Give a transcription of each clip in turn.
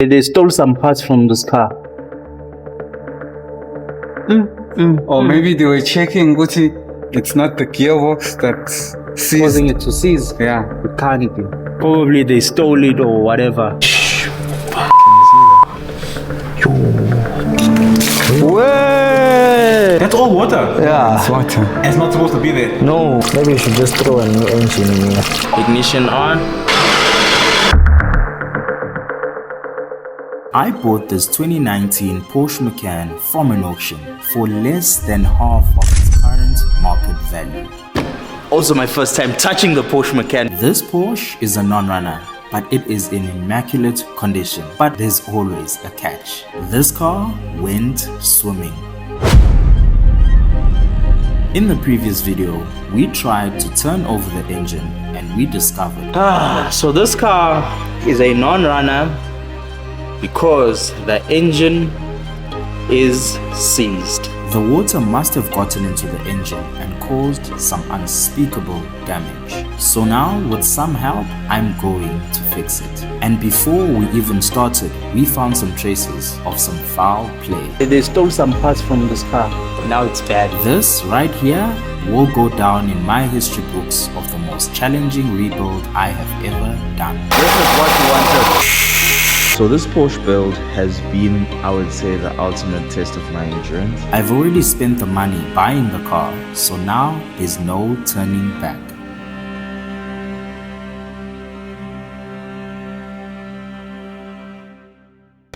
They stole some parts from this car. Or maybe they were checking, Gucci, it's not the gearbox that's Causing it to seize. Yeah. It can't be. Probably they stole it or whatever. Way! That's all water. Yeah. It's water. It's not supposed to be there. No, maybe you should just throw a new engine in here. Ignition on. I bought this 2019 Porsche Maccan from an auction for less than half of its current market value. Also my first time touching the Porsche Maccan. This Porsche is a non-runner, but it is in immaculate condition. But there's always a catch. This car went swimming. In the previous video, we tried to turn over the engine and we discovered. So this car is a non-runner because the engine is seized. The water must have gotten into the engine and caused some unspeakable damage. So now, with some help, I'm going to fix it. And before we even started, we found some traces of some foul play. They stole some parts from this car. Now it's bad. This right here will go down in my history books of the most challenging rebuild I have ever done. This is what you wanted. So this Porsche build has been, I would say, the ultimate test of my endurance. I've already spent the money buying the car, so now there's no turning back.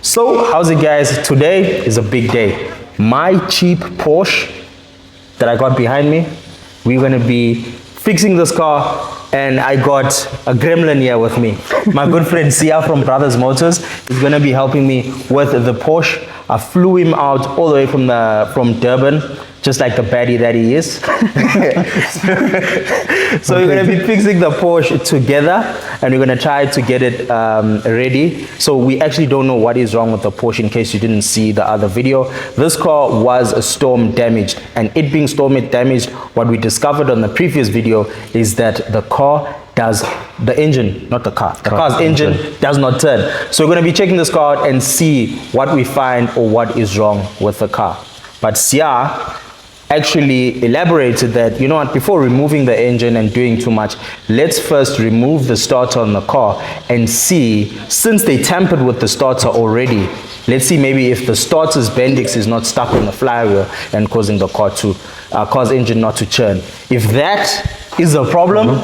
So how's it guys? Today is a big day. My cheap Porsche that I got behind me, we're gonna be fixing this car, and I got a gremlin here with me. My good friend Sia from Brothers Motors is gonna be helping me with the Porsche. I flew him out all the way from Durban, just like the baddie that he is. So we're gonna be fixing the Porsche together, and we're gonna try to get it ready. So we actually don't know what is wrong with the Porsche, in case you didn't see the other video. This car was storm damaged, and it being storm damaged, what we discovered on the previous video is that the engine, not the car, the car's engine does not turn. So we're gonna be checking this car out and see what we find or what is wrong with the car. But Sia actually elaborated that, you know what, before removing the engine and doing too much, let's first remove the starter on the car and see, since they tampered with the starter already, let's see maybe if the starter's bendix is not stuck on the flywheel and causing the car's engine not to churn. If that is a problem,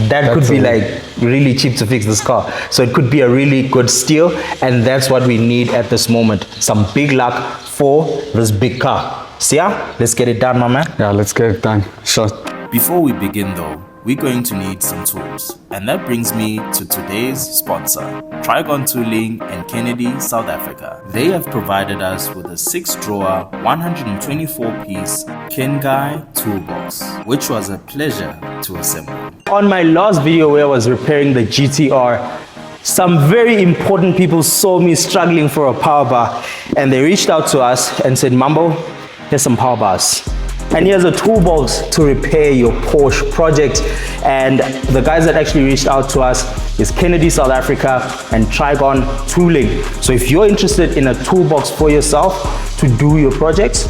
that could be like really cheap to fix this car. So it could be a really good steal, and that's what we need at this moment. Some big luck for this big car. So yeah, let's get it done, my man. Yeah, let's get it done. Sure. Before we begin though, we're going to need some tools. And that brings me to today's sponsor, Trigon Tooling in Kennedy, South Africa. They have provided us with a 6-drawer, 124-piece Kengai toolbox, which was a pleasure to assemble. On my last video where I was repairing the GTR, some very important people saw me struggling for a power bar, and they reached out to us and said, Mambo, here's some power bars. And here's a toolbox to repair your Porsche project. And the guys that actually reached out to us is Kennedy, South Africa, and Trigon Tooling. So if you're interested in a toolbox for yourself to do your projects,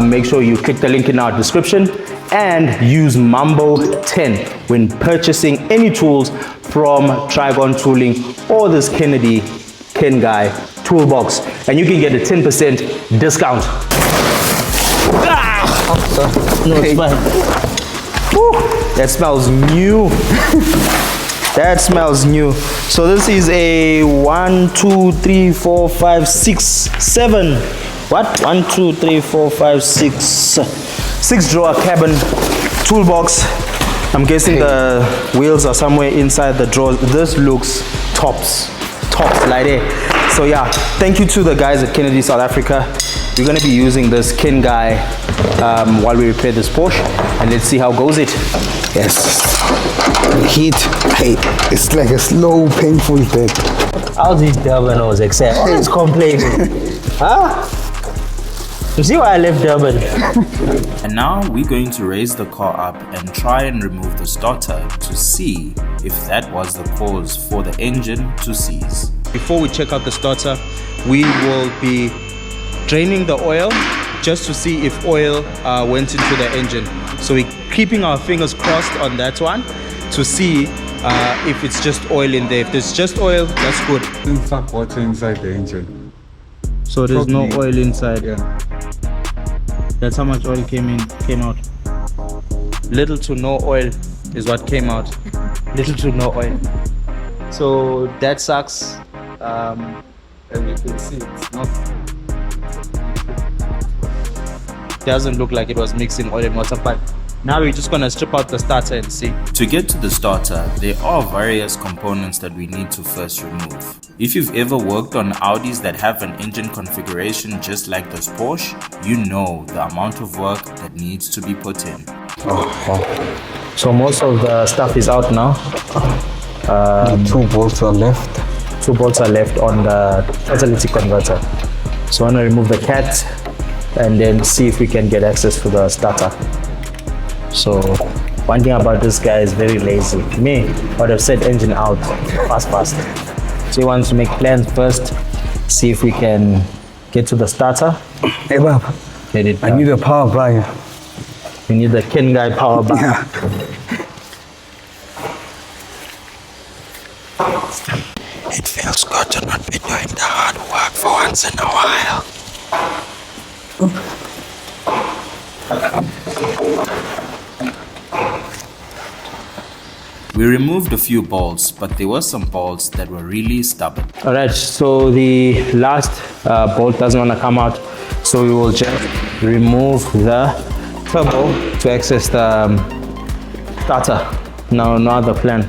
make sure you click the link in our description and use Mambo10 when purchasing any tools from Trigon Tooling or this Kengai toolbox, and you can get a 10% discount. No, it's fine. Woo, that smells new. That smells new. So this is a 1, 2, 3, 4, 5, 6, 7. What? 1, 2, 3, 4, 5, 6. 6-drawer cabin toolbox. I'm guessing the wheels are somewhere inside the drawers. This looks tops like that. So yeah, thank you to the guys at Kennedy, South Africa. We're gonna be using this Kengai while we repair this Porsche, and let's see how goes it. Yes. The heat. Hey, it's like a slow, painful death. How's these Durbanos except? Always complaining. Huh? You see why I left Durban? And now we're going to raise the car up and try and remove the starter to see if that was the cause for the engine to seize. Before we check out the starter, we will be draining the oil just to see if oil went into the engine. So we're keeping our fingers crossed on that one to see if it's just oil in there. If there's just oil, that's good. Inside water inside the engine. So there's no Probably. oil inside. Yeah. That's how much oil came out. Little to no oil is what came out. Little to no oil. So that sucks. And you can see it's not. Doesn't look like it was mixing oil and water, but now we're just gonna strip out the starter and see. To get to the starter, there are various components that we need to first remove. If you've ever worked on Audis that have an engine configuration just like this Porsche, you know the amount of work that needs to be put in. So most of the stuff is out now. 2 bolts are left. 2 bolts are left on the catalytic converter. So I'm gonna remove the cat and then see if we can get access to the starter. So one thing about this guy is very lazy. Me, I would have said engine out, fast. So he wants to make plans first, see if we can get to the starter. Hey, Bob, Get it I done. need a power bar. We need the Ken guy power bar. Yeah. It feels good to not be doing the hard work for once in a while. We removed a few bolts, but there were some bolts that were really stubborn. All right, so the last bolt doesn't want to come out, so we will just remove the turbo to access the starter. No other plan,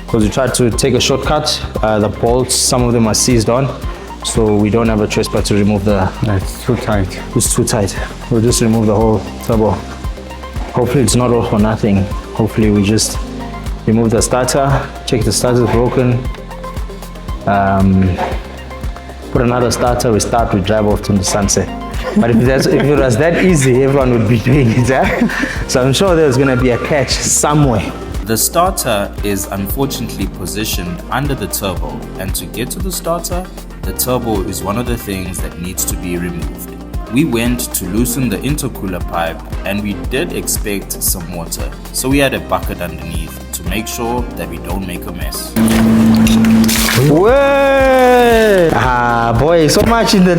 because we tried to take a shortcut. The bolts, some of them are seized on, so we don't have a choice but to remove the. It's too tight. It's too tight. We'll just remove the whole turbo. Hopefully it's not all for nothing. Hopefully we just remove the starter, check the starter is broken, put another starter, we start, we drive off to the sunset. But if it was that easy, everyone would be doing it. Eh? So I'm sure there's going to be a catch somewhere. The starter is unfortunately positioned under the turbo, and to get to the starter, the turbo is one of the things that needs to be removed. We went to loosen the intercooler pipe and we did expect some water, so we had a bucket underneath to make sure that we don't make a mess. Way! Boy, so much in the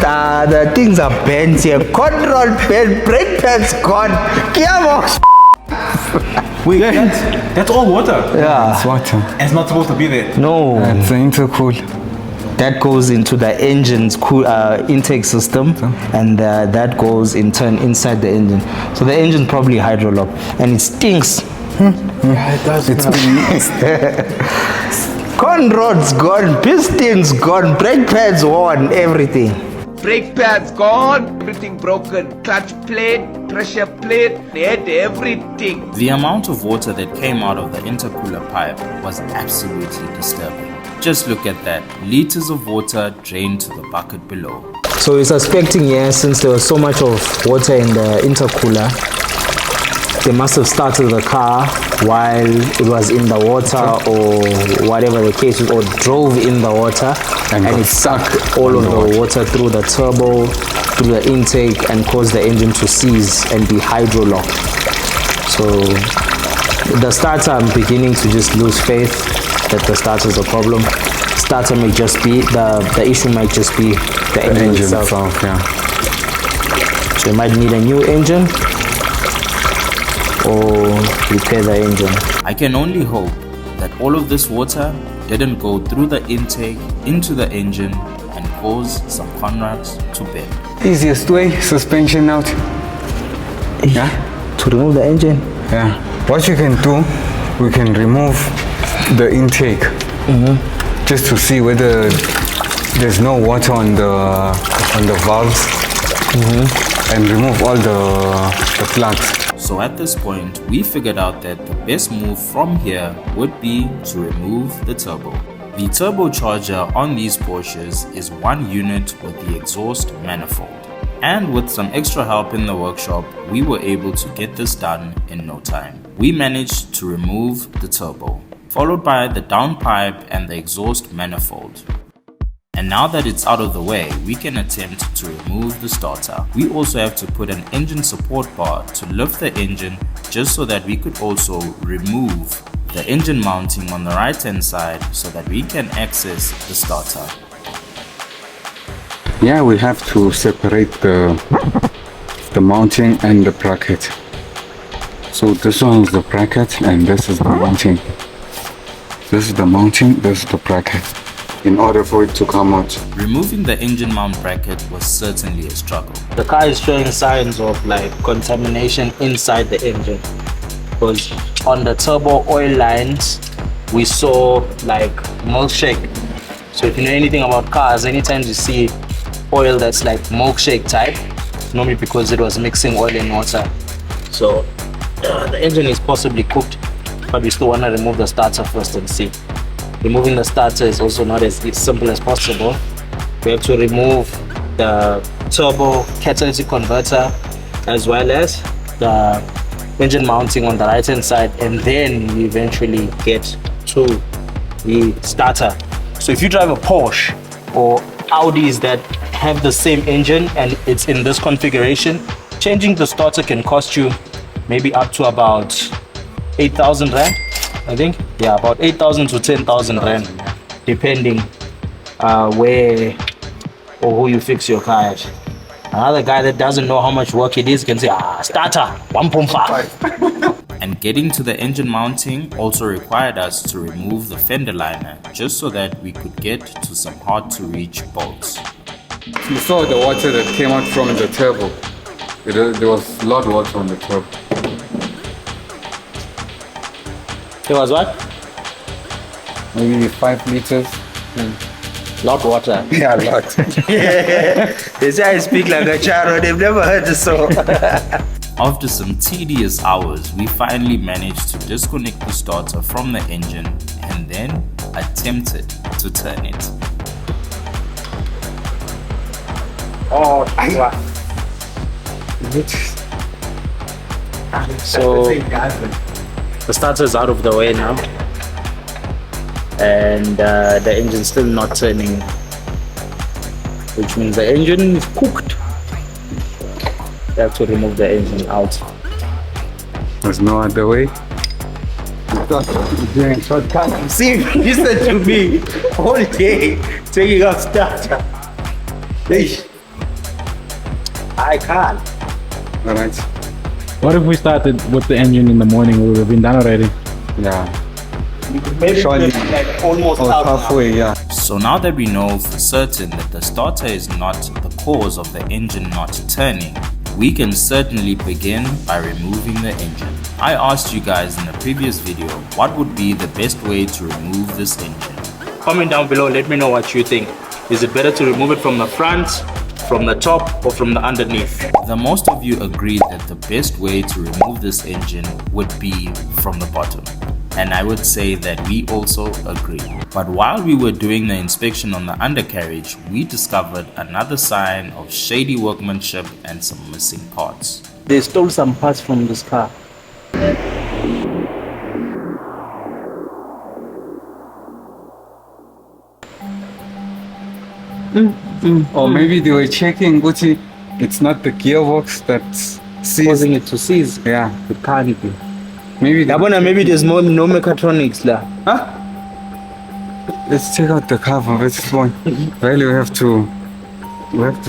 things are bent here. Control bent, brake pads gone, gearbox. Wait, that's all water. Yeah. It's water. It's not supposed to be there. No. It's the intercool. That goes into the engine's intake system, and that goes in turn inside the engine. So the engine's probably hydrolock, and it stinks. Yeah, it does. It's been Con rods gone, pistons gone, brake pads worn, everything. Brake pads gone, everything broken, clutch plate, pressure plate, head, everything. The amount of water that came out of the intercooler pipe was absolutely disturbing. Just look at that, liters of water drained to the bucket below. So we're suspecting, since there was so much of water in the intercooler, they must have started the car while it was in the water or whatever the case is, or drove in the water and it sucked all of the water through the turbo, through the intake, and caused the engine to seize and be hydrolocked. So the starter, I'm beginning to just lose faith that the starter is a problem. Starter may just be, the issue might just be the engine itself. yeah. So you might need a new engine or repair the engine. I can only hope that all of this water didn't go through the intake into the engine and cause some conrods to bend. Easiest way, suspension out. Yeah? To remove the engine? Yeah. What you can do, we can remove the intake. Just to see whether there's no water on the valves. And remove all the plugs. So at this point, we figured out that the best move from here would be to remove the turbo. The turbocharger on these Porsches is one unit with the exhaust manifold. And with some extra help in the workshop, we were able to get this done in no time. We managed to remove the turbo, followed by the downpipe and the exhaust manifold. And now that it's out of the way, we can attempt to remove the starter. We also have to put an engine support bar to lift the engine, just so that we could also remove the engine mounting on the right hand side so that we can access the starter. Yeah, we have to separate the mounting and the bracket. So this one is the bracket and this is the mounting. This is the mounting, this is the bracket. In order for it to come out. Removing the engine mount bracket was certainly a struggle. The car is showing signs of like contamination inside the engine, because on the turbo oil lines we saw like milkshake. So if you know anything about cars, anytime you see oil that's like milkshake type, it's normally because it was mixing oil and water. So the engine is possibly cooked, but we still want to remove the starter first and see. Removing the starter is also not as simple as possible. We have to remove the turbo catalytic converter as well as the engine mounting on the right hand side, and then we eventually get to the starter. So if you drive a Porsche or Audis that have the same engine and it's in this configuration, changing the starter can cost you maybe up to about 8,000 Rand. I think, yeah, about 8,000 to 10,000 Rand, depending where or who you fix your car at. Another guy that doesn't know how much work it is can say, starter, 1.5. And getting to the engine mounting also required us to remove the fender liner, just so that we could get to some hard to reach bolts. You saw the water that came out from the turbo. There was a lot of water on the turbo. It was what? Maybe 5 liters. Lot water. Yeah, a lot. They say I speak like a child, they've never heard this so. After some tedious hours, we finally managed to disconnect the starter from the engine and then attempted to turn it. Oh, so the starter is out of the way now, and the engine's still not turning, which means the engine is cooked. You have to remove the engine out. There's no other way. Doing shortcut. See, listen to me all day taking out starter. I can't. Alright. What if we started with the engine in the morning? We would have been done already. Yeah. Maybe Surely. like almost Or out now. halfway, yeah. So now that we know for certain that the starter is not the cause of the engine not turning, we can certainly begin by removing the engine. I asked you guys in the previous video what would be the best way to remove this engine. Comment down below, let me know what you think. Is it better to remove it from the front, from the top, or from the underneath? The most of you agreed that the best way to remove this engine would be from the bottom. And I would say that we also agree. But while we were doing the inspection on the undercarriage, we discovered another sign of shady workmanship and some missing parts. They stole some parts from this car. Or maybe they were checking, Gucci. It's not the gearbox that's Causing it to seize. Yeah. It can't be. Maybe. Maybe there's no mechatronics lah. Let's check out the car from this point. Really, we have to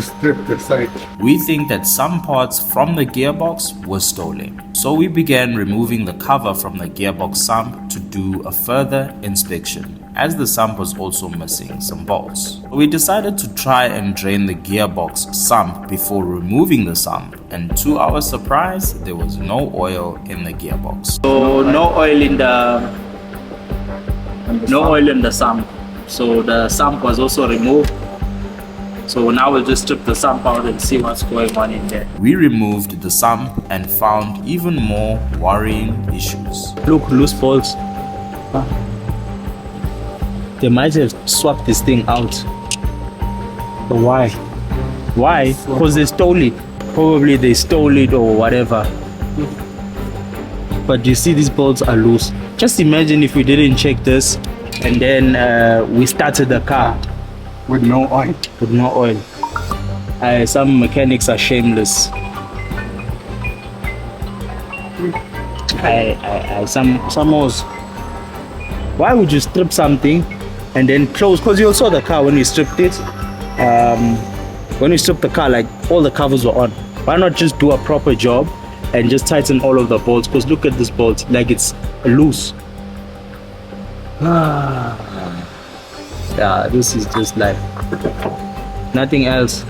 strip the side. We think that some parts from the gearbox were stolen. So we began removing the cover from the gearbox sump to do a further inspection, as the sump was also missing some bolts. We decided to try and drain the gearbox sump before removing the sump, and to our surprise, there was no oil in the gearbox. So no oil in the sump. So the sump was also removed. So now we'll just strip the sump out and see what's going on in there. We removed the sump and found even more worrying issues. Look, loose bolts. They might have swapped this thing out. But why? Why? Because they stole it. Probably they stole it or whatever. But you see, these bolts are loose. Just imagine if we didn't check this and then we started the car. with no oil. With no oil. Some mechanics are shameless. Some knows. Why would you strip something and then close? Because you saw the car when we stripped it. When we stripped the car, like all the covers were on. Why not just do a proper job and just tighten all of the bolts? Because look at this bolt, like it's loose. Yeah, this is just like nothing else.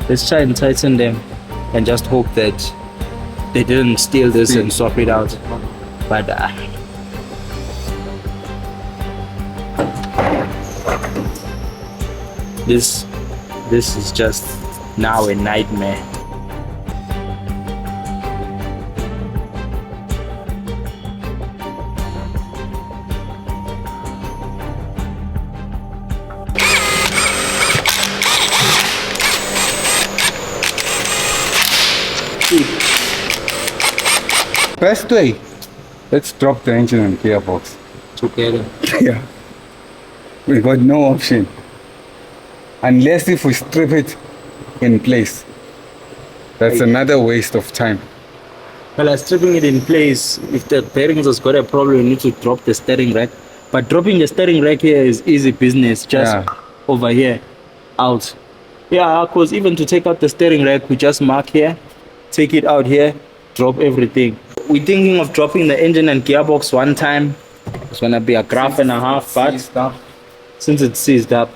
Let's try and tighten them and just hope that they didn't steal this and swap it out. But this is just now a nightmare. Best way, let's drop the engine and gearbox. Together. Yeah. We got no option. Unless if we strip it in place. That's another waste of time. Well, stripping it in place, if the bearings has got a problem, you need to drop the steering rack. But dropping the steering rack here is easy business, just over here, out. Yeah, because even to take out the steering rack, we just mark here, take it out here, drop everything. We're thinking of dropping the engine and gearbox one time. It's gonna be a graph and a half, but since it's seized up,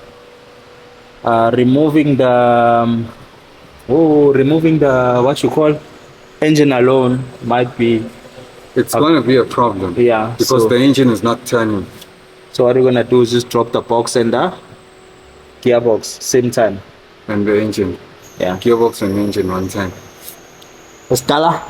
removing the what you call engine alone might be. It's gonna be a problem. Yeah, because the engine is not turning. So what we're gonna do is just drop the box and the gearbox same time. And the engine. Yeah. Gearbox and engine one time. Estala.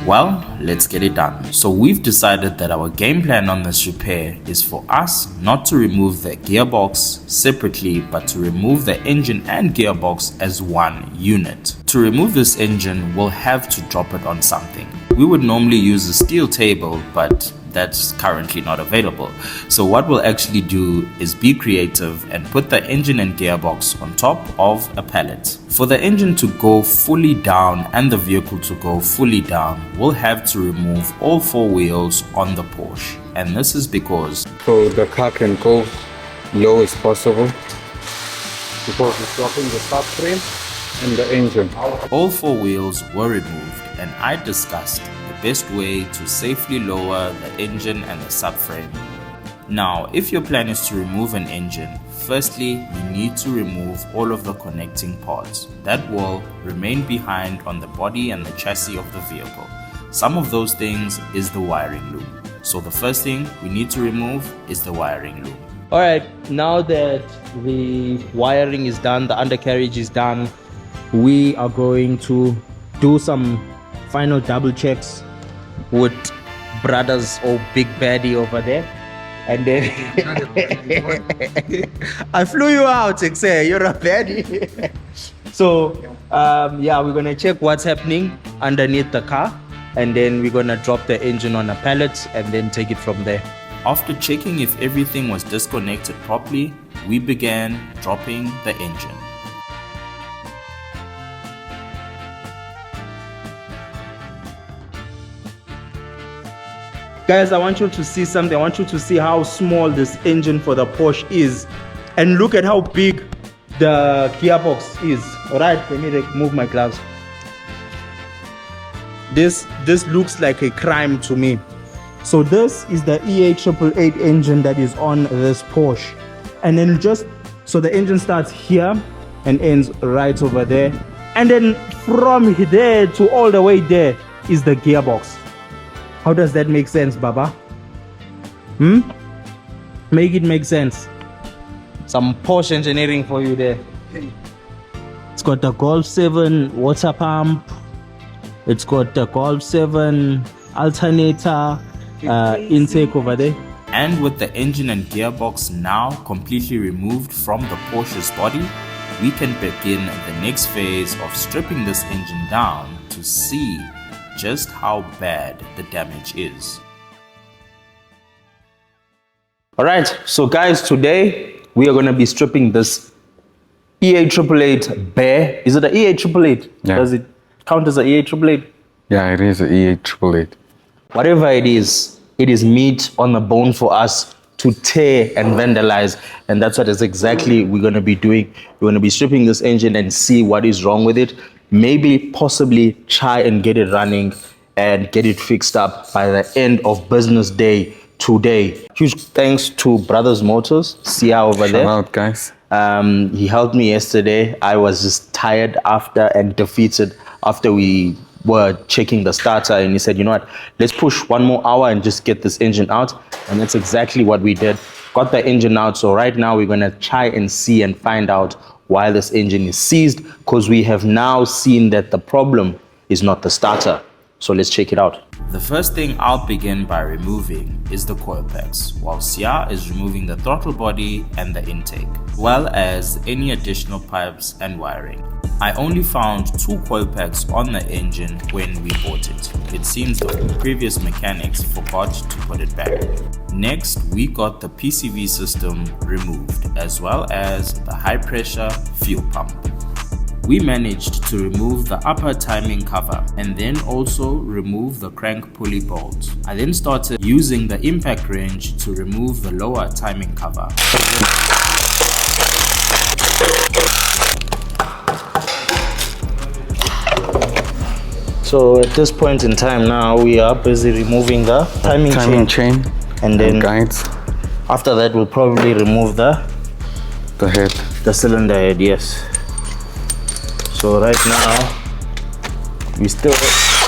Well, let's get it done. So we've decided that our game plan on this repair is for us not to remove the gearbox separately, but to remove the engine and gearbox as one unit. To remove this engine, we'll have to drop it on something. We would normally use a steel table, but that's currently not available. So what we'll actually do is be creative and put the engine and gearbox on top of a pallet. For the engine to go fully down and the vehicle to go fully down, we'll have to remove all four wheels on the Porsche. And this is because so the car can go low as possible, because it's dropping the subframe and the engine. all four wheels were removed, and I discussed the best way to safely lower the engine and the subframe. Now, if your plan is to remove an engine, firstly, you need to remove all of the connecting parts that will remain behind on the body and the chassis of the vehicle. Some of those things is the wiring loop. So the first thing we need to remove is the wiring loop. All right, now that the wiring is done, the undercarriage is done, we are going to do some final double checks with brothers or big baddie over there. And then I flew you out, Xe. You're a baddie. So yeah, we're gonna check what's happening underneath the car, and then we're gonna drop the engine on a pallet and then take it from there. After checking if everything was disconnected properly, we began dropping the engine. Guys, I want you to see something. I want you to see how small this engine for the Porsche is, and look at how big the gearbox is. All right, let me remove my gloves. This looks like a crime to me. So this is the EA888 engine that is on this Porsche, and then just so the engine starts here and ends right over there, and then from there to all the way there is the gearbox. How does that make sense, Baba? Make it make sense. Some Porsche engineering for you there. It's got the Golf 7 water pump. It's got the Golf 7 alternator. intake over there. And with the engine and gearbox now completely removed from the Porsche's body, we can begin the next phase of stripping this engine down to see just how bad the damage is. Alright, so guys, today we are going to be stripping this EA888 Bear. Is it an EA888? Yeah. Does it count as an EA888? Yeah, it is an EA888. Whatever it is meat on the bone for us to tear and vandalize, and that's what is exactly we're going to be doing. We're going to be stripping this engine and see what is wrong with it. Maybe possibly try and get it running and get it fixed up by the end of business day today. Huge thanks to Brothers Motors, Sia over there. Shout out, guys. He helped me yesterday. I was just tired after and defeated after we were checking the starter, and he said, you know what, let's push 1 more hour and just get this engine out. And that's exactly what we did. Got the engine out. So right now we're going to try and see and find out why this engine is seized, because we have now seen that the problem is not the starter. So let's check it out. The first thing I'll begin by removing is the coil packs, while Sia is removing the throttle body and the intake, as well as any additional pipes and wiring. I only found 2 coil packs on the engine when we bought it. It seems the previous mechanics forgot to put it back. Next, we got the PCV system removed, as well as the high pressure fuel pump. We managed to remove the upper timing cover and then also remove the crank pulley bolt. I then started using the impact wrench to remove the lower timing cover. So at this point in time now, we are busy removing the timing chain and then guides. After that, we'll probably remove the head. The cylinder head, yes. So right now, we still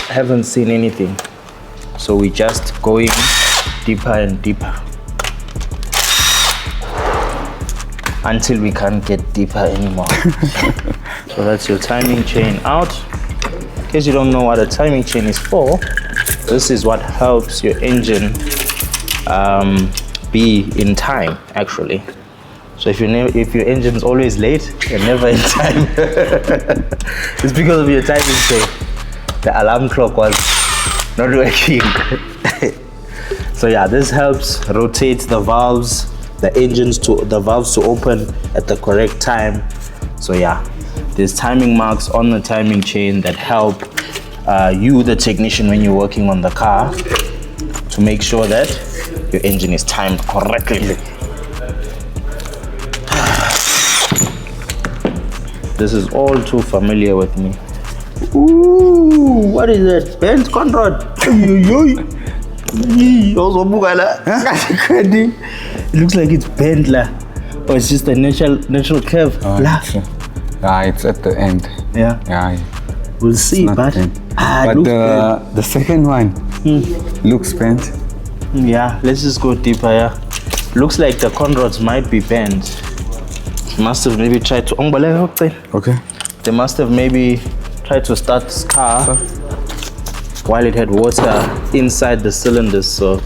haven't seen anything. So we're just going deeper and deeper until we can't get deeper anymore. So that's your timing chain out. In case you don't know what a timing chain is for, this is what helps your engine be in time, actually. So if your engine is always late and never in time, it's because of your timing chain. The alarm clock was not working. So yeah, this helps rotate the valves, the valves to open at the correct time. So yeah, there's timing marks on the timing chain that help you, the technician, when you're working on the car, to make sure that your engine is timed correctly. This is all too familiar with me. Ooh, what is that? Bent Conrad. It looks like it's bent, or it's just a natural curve. It's at the end. Yeah. Yeah. We'll see, but the second one looks bent. Yeah, let's just go deeper. Yeah, looks like the conrods might be bent. Must have maybe tried to Okay. They must have maybe tried to start this car while it had water inside the cylinders, so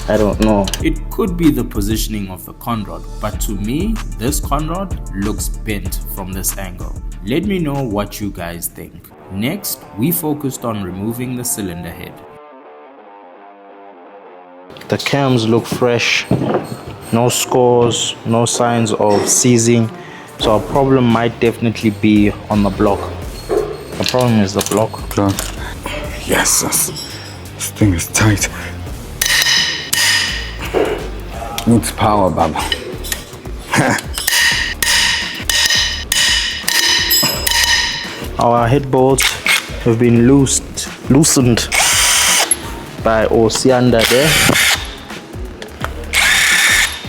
I don't know. It could be the positioning of the conrod, but to me, this conrod looks bent from this angle. Let me know what you guys think. Next, we focused on removing the cylinder head. The cams look fresh, no scores, no signs of seizing, so our problem might definitely be on the block. The problem is the block. Yes, this thing is tight. Needs power, Baba. Our head bolts have been loosened by Osianda there.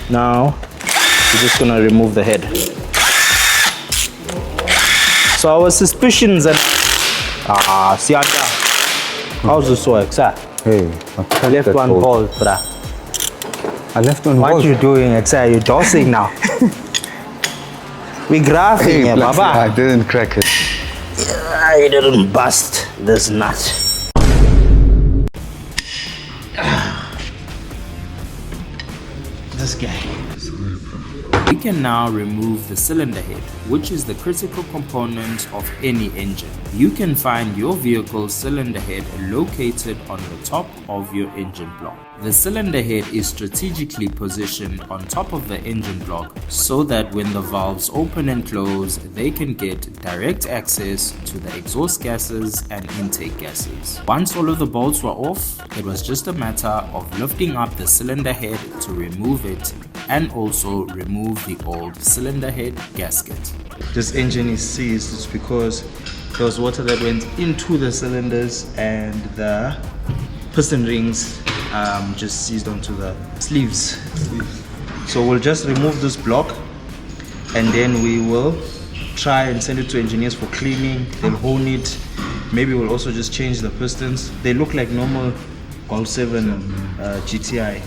Now we're just gonna remove the head. So our suspicions and Sianda, how's this work, sir? Hey, Left one bolt, bruh. I left one What bolt. you doing, sir? You're dosing now. We graphing here, Bless you, I Baba. didn't crack it. I didn't bust this nut. This guy. We can now remove the cylinder head, which is the critical component of any engine. You can find your vehicle's cylinder head located on the top of your engine block. The cylinder head is strategically positioned on top of the engine block so that when the valves open and close, they can get direct access to the exhaust gases and intake gases. Once all of the bolts were off, it was just a matter of lifting up the cylinder head to remove it and also remove the old cylinder head gasket. This engine is seized. It's because there was water that went into the cylinders and the piston rings just seized onto the sleeves. So we'll just remove this block and then we will try and send it to engineers for cleaning. They'll hone it. Maybe we'll also just change the pistons. They look like normal Golf 7 GTI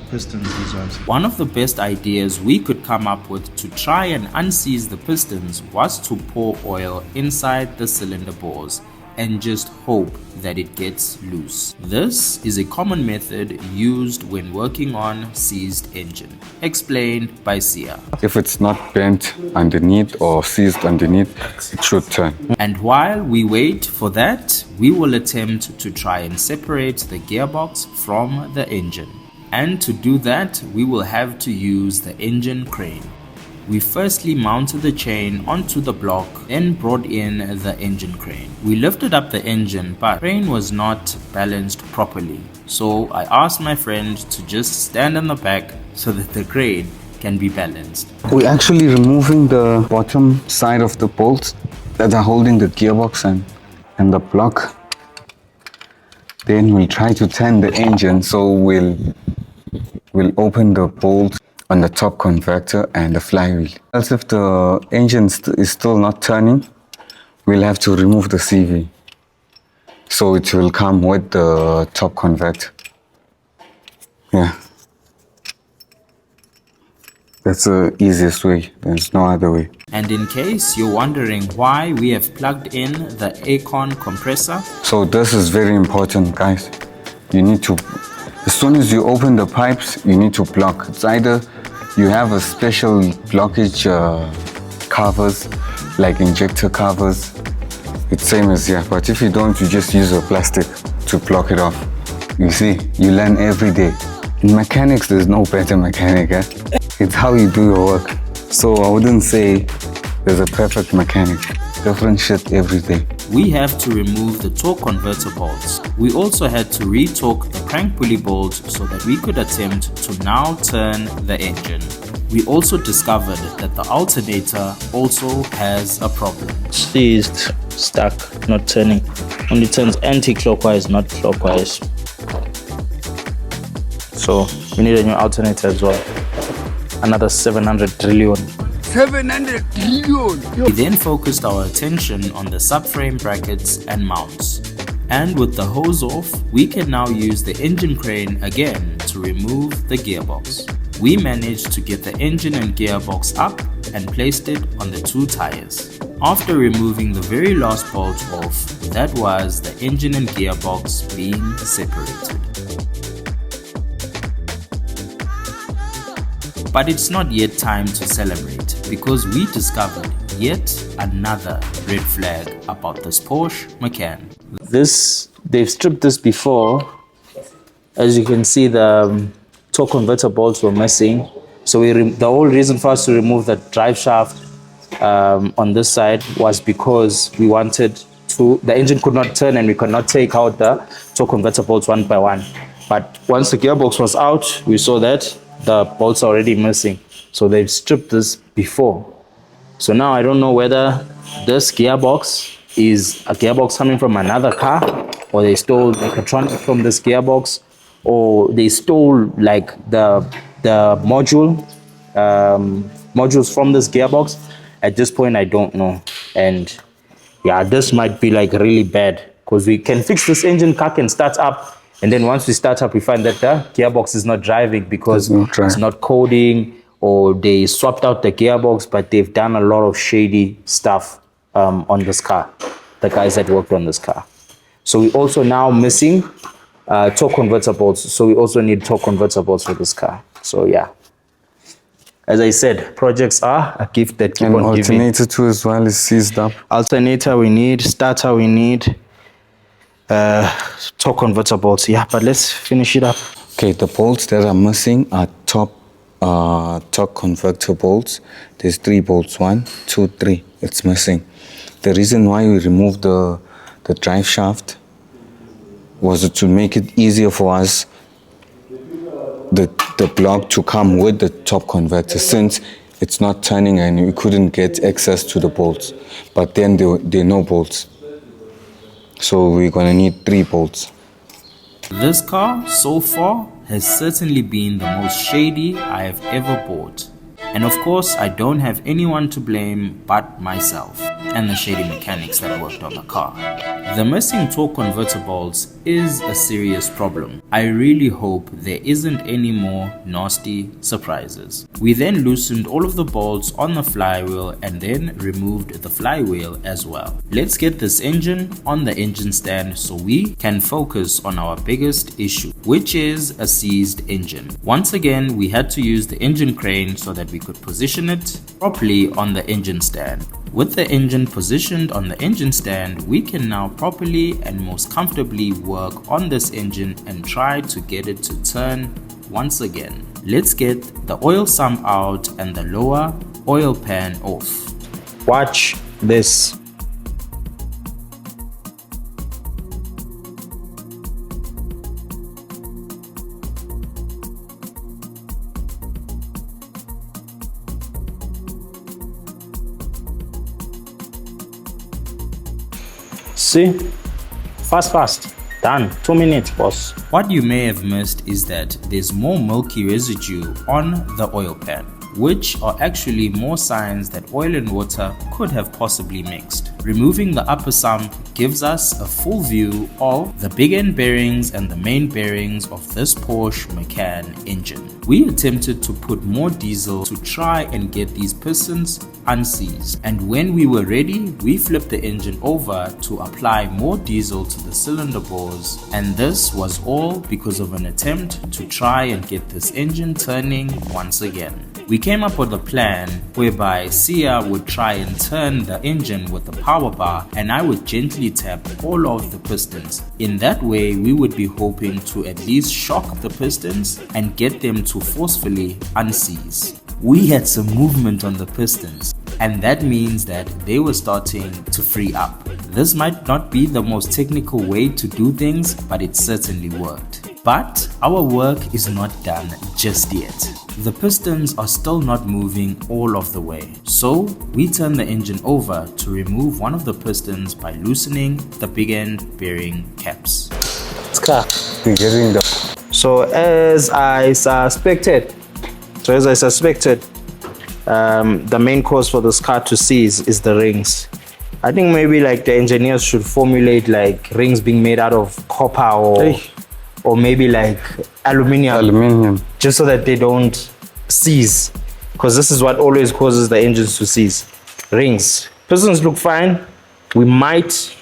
pistons, these ones. One of the best ideas we could come up with to try and unseize the pistons was to pour oil inside the cylinder bores and just hope that it gets loose. This is a common method used when working on seized engine. Explained by Sia. If it's not bent underneath or seized underneath, it should turn. And while we wait for that, we will attempt to try and separate the gearbox from the engine. And to do that, we will have to use the engine crane. We firstly mounted the chain onto the block, then brought in the engine crane. We lifted up the engine, but the crane was not balanced properly. So I asked my friend to just stand on the back so that the crane can be balanced. We're actually removing the bottom side of the bolts that are holding the gearbox and the block. Then we'll try to turn the engine, so we'll open the bolt on the top converter and the flywheel. Else if the engine is still not turning, we'll have to remove the CV. So it will come with the top converter. Yeah. That's the easiest way. There's no other way. And in case you're wondering why we have plugged in the aircon compressor. So this is very important, guys. You need to, as soon as you open the pipes, you need to block. It's either you have a special blockage covers, like injector covers. It's same as here, but if you don't, you just use a plastic to block it off. You see, you learn every day. In mechanics, there's no better mechanic. It's how you do your work. So I wouldn't say there's a perfect mechanic. Different shit every day. We have to remove the torque converter bolts. We also had to re-torque the crank pulley bolts so that we could attempt to now turn the engine. We also discovered that the alternator also has a problem. Seized, stuck, not turning. Only turns anti-clockwise, not clockwise. So we need a new alternator as well. Another 700 trillion. 700 trillion! We then focused our attention on the subframe brackets and mounts. And with the hose off, we can now use the engine crane again to remove the gearbox. We managed to get the engine and gearbox up and placed it on the two tires. After removing the very last bolt off, that was the engine and gearbox being separated. But it's not yet time to celebrate because we discovered yet another red flag about this Porsche Maccan. They've stripped this before. As you can see, the torque converter bolts were missing. So the whole reason for us to remove the drive shaft on this side was because we wanted the engine could not turn and we could not take out the torque converter bolts one by one. But once the gearbox was out, we saw that the bolts are already missing. So they've stripped this before. So now I don't know whether this gearbox is a gearbox coming from another car, or they stole mechatronics from this gearbox, or they stole like the modules from this gearbox. At this point, I don't know. And yeah, this might be like really bad because we can fix this engine, car can start up. And then once we start up, we find that the gearbox is not driving because it's not coding, or they swapped out the gearbox, but they've done a lot of shady stuff on this car, the guys that worked on this car. So we also now missing torque converter bolts. So we also need torque converter bolts for this car. So yeah, as I said, projects are a gift that keep And on giving. alternator too as well is seized up. Alternator we need, starter we need, torque converter bolts. Yeah, but let's finish it up. Okay, the bolts that are missing are torque converter bolts. There's 3 bolts, 1, 2, 3. It's missing. The reason why we removed the drive shaft was to make it easier for us, the block to come with the top converter, since it's not turning and we couldn't get access to the bolts. But then there are no bolts, so we're gonna need 3 bolts. This car, so far, has certainly been the most shady I have ever bought. And of course, I don't have anyone to blame but myself and the shady mechanics that worked on the car. The missing torque converter bolts is a serious problem. I really hope there isn't any more nasty surprises. We then loosened all of the bolts on the flywheel and then removed the flywheel as well. Let's get this engine on the engine stand so we can focus on our biggest issue, which is a seized engine. Once again, we had to use the engine crane so that we could position it properly on the engine stand. With the engine positioned on the engine stand, we can now properly and most comfortably work on this engine and try to get it to turn once again. Let's get the oil sump out and the lower oil pan off. Watch this. See? Fast. Done. 2 minutes, boss. What you may have missed is that there's more milky residue on the oil pan, which are actually more signs that oil and water could have possibly mixed. Removing the upper sump gives us a full view of the big end bearings and the main bearings of this Porsche Maccan engine. We attempted to put more diesel to try and get these pistons unseized, and when we were ready, we flipped the engine over to apply more diesel to the cylinder bores, and this was all because of an attempt to try and get this engine turning once again. We came up with a plan whereby Sia would try and turn the engine with the power bar and I would gently tap all of the pistons. In that way, we would be hoping to at least shock the pistons and get them to forcefully unseize. We had some movement on the pistons, and that means that they were starting to free up. This might not be the most technical way to do things, but it certainly worked. But our work is not done just yet. The pistons are still not moving all of the way. So we turn the engine over to remove one of the pistons by loosening the big end bearing caps. We're getting the So as I suspected, the main cause for this car to seize is the rings. I think maybe like the engineers should formulate like rings being made out of copper or maybe like aluminium, just so that they don't seize, because this is what always causes the engines to seize. Rings. Pistons look fine. We might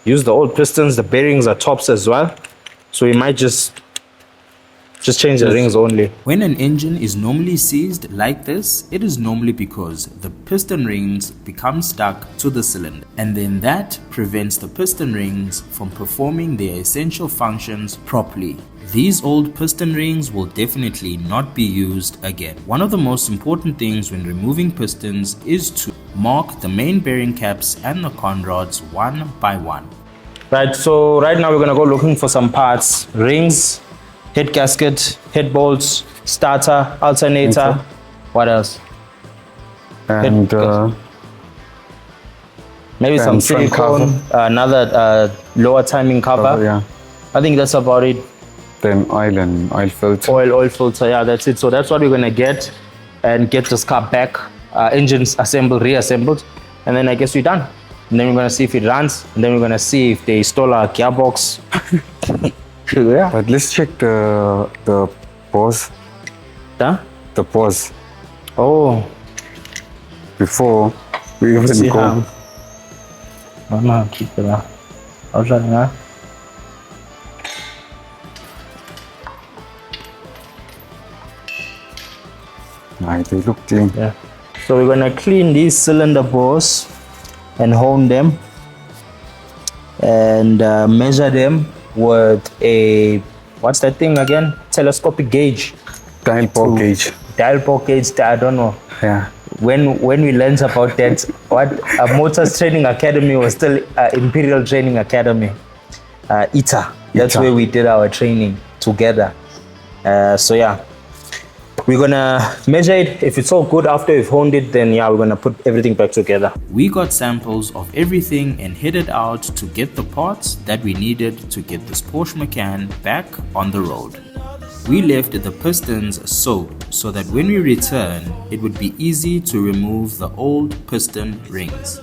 use the old pistons. The bearings are tops as well, so we might just change the rings only. When an engine is normally seized like this, it is normally because the piston rings become stuck to the cylinder, and then that prevents the piston rings from performing their essential functions properly. These old piston rings will definitely not be used again. One of the most important things when removing pistons is to mark the main bearing caps and the con rods one by one. Right, so right now we're gonna go looking for some parts. Rings, head gasket, head bolts, starter, alternator. What else? and Maybe some and front silicone, another lower timing cover. yeah. I think that's about it. Then oil filter. Oil filter, yeah, that's it. So that's what we're gonna get and get this car back, engines assembled, reassembled, and then I guess we're done. And then we're gonna see if it runs, and then we're gonna see if they install a gearbox. Yeah. But let's check the pause. Huh? The pause Oh, before we even see go. how. Mama, keep it up. I'll try that. They look clean. Yeah. So we're gonna clean these cylinder bores and hone them and measure them with a, what's that thing again? Telescopic gauge. Dial bore gauge. Dial bore gauge, I don't know. Yeah. When we learned about that, what Motors Training Academy was still Imperial Training Academy, ITA. That's ITA. where we did our training together. So yeah, we're gonna measure it. If it's all good after we've honed it, then yeah, we're gonna put everything back together. We got samples of everything and headed out to get the parts that we needed to get this Porsche Maccan back on the road. We left the pistons soaked so that when we return, it would be easy to remove the old piston rings.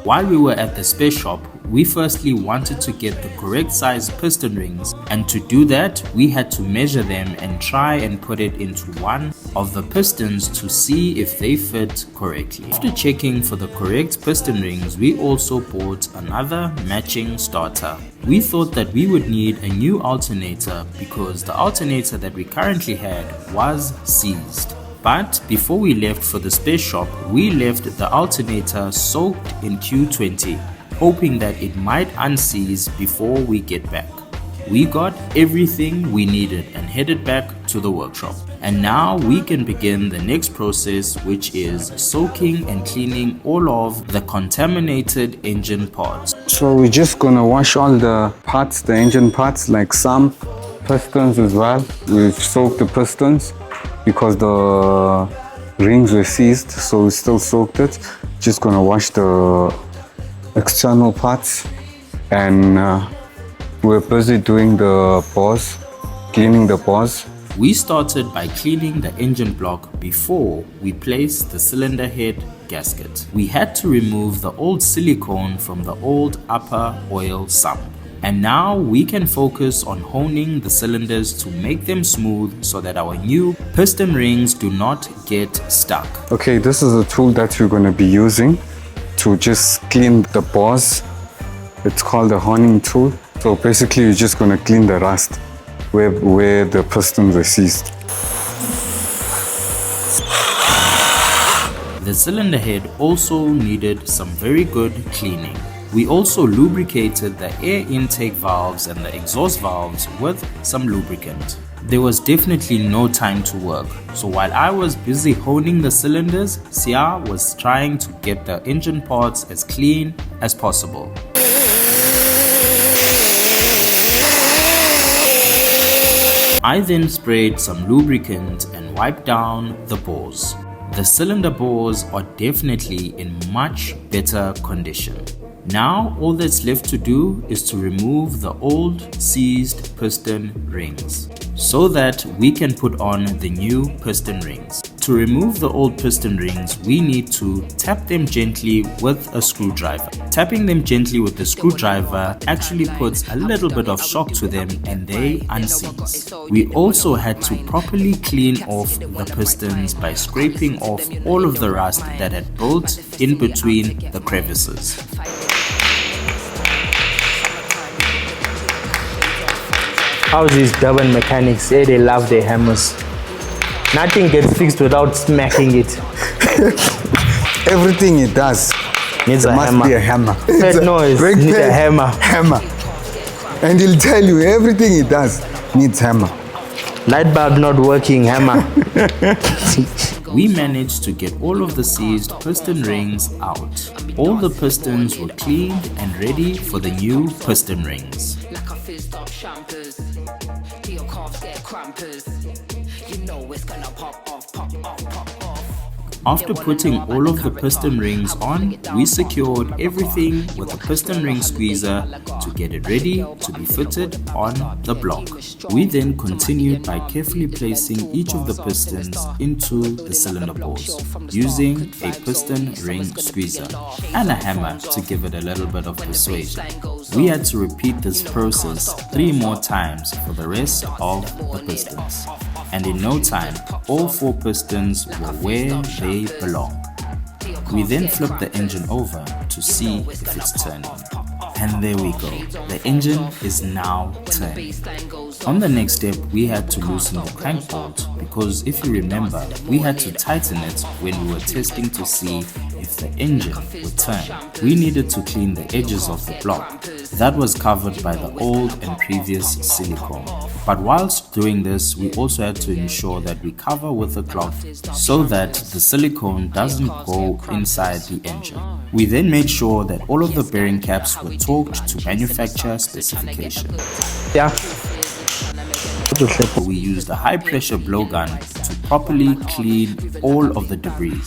While we were at the spare shop, we firstly wanted to get the correct size piston rings, and to do that, we had to measure them and try and put it into one of the pistons to see if they fit correctly. After checking for the correct piston rings, we also bought another matching starter. We thought that we would need a new alternator because the alternator that we currently had was seized. But before we left for the spare shop, we left the alternator soaked in Q20, hoping that it might unseize before we get back. We got everything we needed and headed back to the workshop. And now we can begin the next process, which is soaking and cleaning all of the contaminated engine parts. So we're just gonna wash all the parts, the engine parts, like some pistons as well. We've soaked the pistons because the rings were seized, so we still soaked it. Just gonna wash the external parts, and we're busy doing the bores, cleaning the bores. We started by cleaning the engine block before we placed the cylinder head gasket. We had to remove the old silicone from the old upper oil sump. And now we can focus on honing the cylinders to make them smooth so that our new piston rings do not get stuck. Okay, this is a tool that we're going to be using to just clean the bores. It's called a honing tool. So basically you're just going to clean the rust where the pistons are seized. The cylinder head also needed some very good cleaning. We also lubricated the air intake valves and the exhaust valves with some lubricant. There was definitely no time to work, so while I was busy honing the cylinders, Sia was trying to get the engine parts as clean as possible. I then sprayed some lubricant and wiped down the bores. The cylinder bores are definitely in much better condition. Now all that's left to do is to remove the old seized piston rings so that we can put on the new piston rings. To remove the old piston rings, we need to tap them gently with a screwdriver. Tapping them gently with the screwdriver actually puts a little bit of shock to them and they unseize. We also had to properly clean off the pistons by scraping off all of the rust that had built in between the crevices. How's these Durban mechanics? They love their hammers. Nothing gets fixed without smacking it. Everything it does Needs a must hammer. be a hammer. That noise needs a hammer. Hammer. And he'll tell you everything it does needs hammer. Light bulb not working, hammer. We managed to get all of the seized piston rings out. All the pistons were cleaned and ready for the new piston rings. After putting all of the piston rings on, we secured everything with a piston ring squeezer to get it ready to be fitted on the block. We then continued by carefully placing each of the pistons into the cylinder bores using a piston ring squeezer and a hammer to give it a little bit of persuasion. We had to repeat this process 3 more times for the rest of the pistons. And in no time, all 4 pistons were where they belong. We then flipped the engine over to see if it's turning. And there we go. The engine is now turning. On the next step, we had to loosen the crank bolt because if you remember, we had to tighten it when we were testing to see if the engine would turn. We needed to clean the edges of the block. That was covered by the old and previous silicone. But whilst doing this, we also had to ensure that we cover with a cloth so that the silicone doesn't go inside the engine. We then made sure that all of the bearing caps were torqued to manufacturer specification. Yeah. We used a high pressure blowgun to properly clean all of the debris.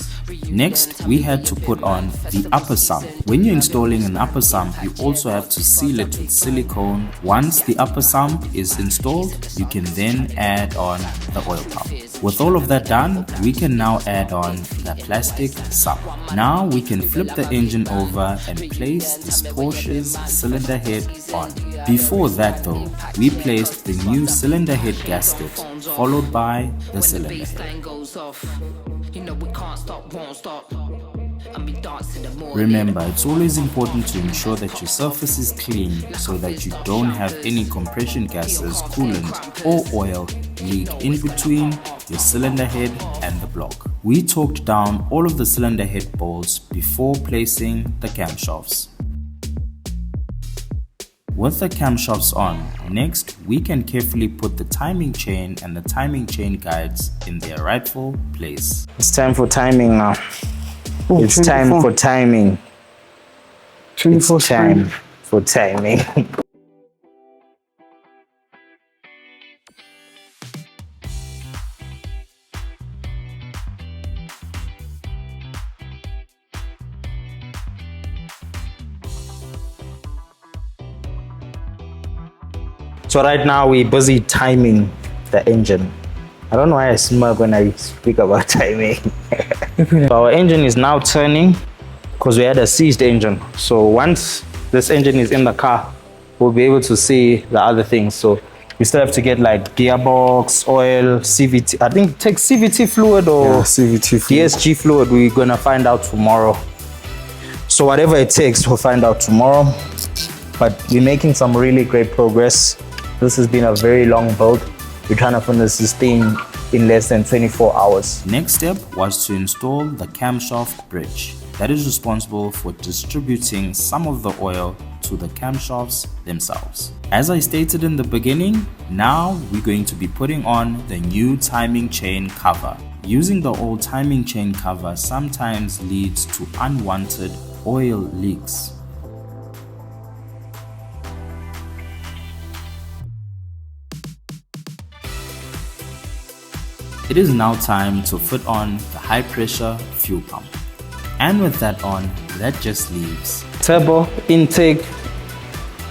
Next, we had to put on the upper sump. When you're installing an upper sump, you also have to seal it with silicone. Once the upper sump is installed, you can then add on the oil pump. With all of that done, we can now add on the plastic sump. Now we can flip the engine over and place this Porsche's cylinder head on. Before that though, we placed the new cylinder head gasket, followed by the cylinder head. Remember, it's always important to ensure that your surface is clean so that you don't have any compression gases, coolant or oil leak in between your cylinder head and the block. We torqued down all of the cylinder head bolts before placing the camshafts. With the camshafts on, next we can carefully put the timing chain and the timing chain guides in their rightful place. It's time for timing now. Oh, It's time 24. for timing. 24 It's time for timing. So right now we're busy timing the engine. I don't know why I smirk when I speak about timing. So our engine is now turning because we had a seized engine. So once this engine is in the car, we'll be able to see the other things. So we still have to get like gearbox, oil, CVT. I think take CVT fluid or CVT fluid. DSG fluid. We're gonna find out tomorrow. So whatever it takes, we'll find out tomorrow. But we're making some really great progress. This has been a very long build. We're trying to finish this thing in less than 24 hours. Next step was to install the camshaft bridge that is responsible for distributing some of the oil to the camshafts themselves. As I stated in the beginning, now we're going to be putting on the new timing chain cover. Using the old timing chain cover sometimes leads to unwanted oil leaks. It is now time to fit on the high pressure fuel pump. And with that on, that just leaves Turbo, intake,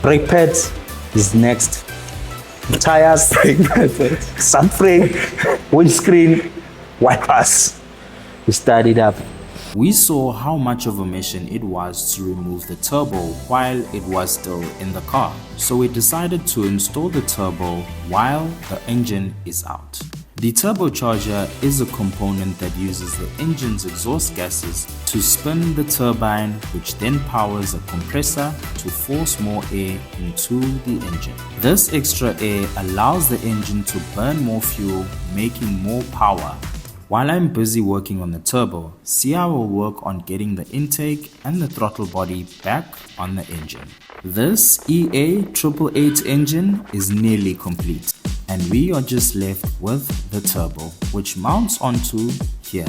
brake pads is next. Tires, brake pads, subframe, windscreen, wipers. We start it up. We saw how much of a mission it was to remove the turbo while it was still in the car. So we decided to install the turbo while the engine is out. The turbocharger is a component that uses the engine's exhaust gases to spin the turbine, which then powers a compressor to force more air into the engine. This extra air allows the engine to burn more fuel, making more power. While I'm busy working on the turbo, Sia will work on getting the intake and the throttle body back on the engine. This EA888 engine is nearly complete, and we are just left with the turbo, which mounts onto here.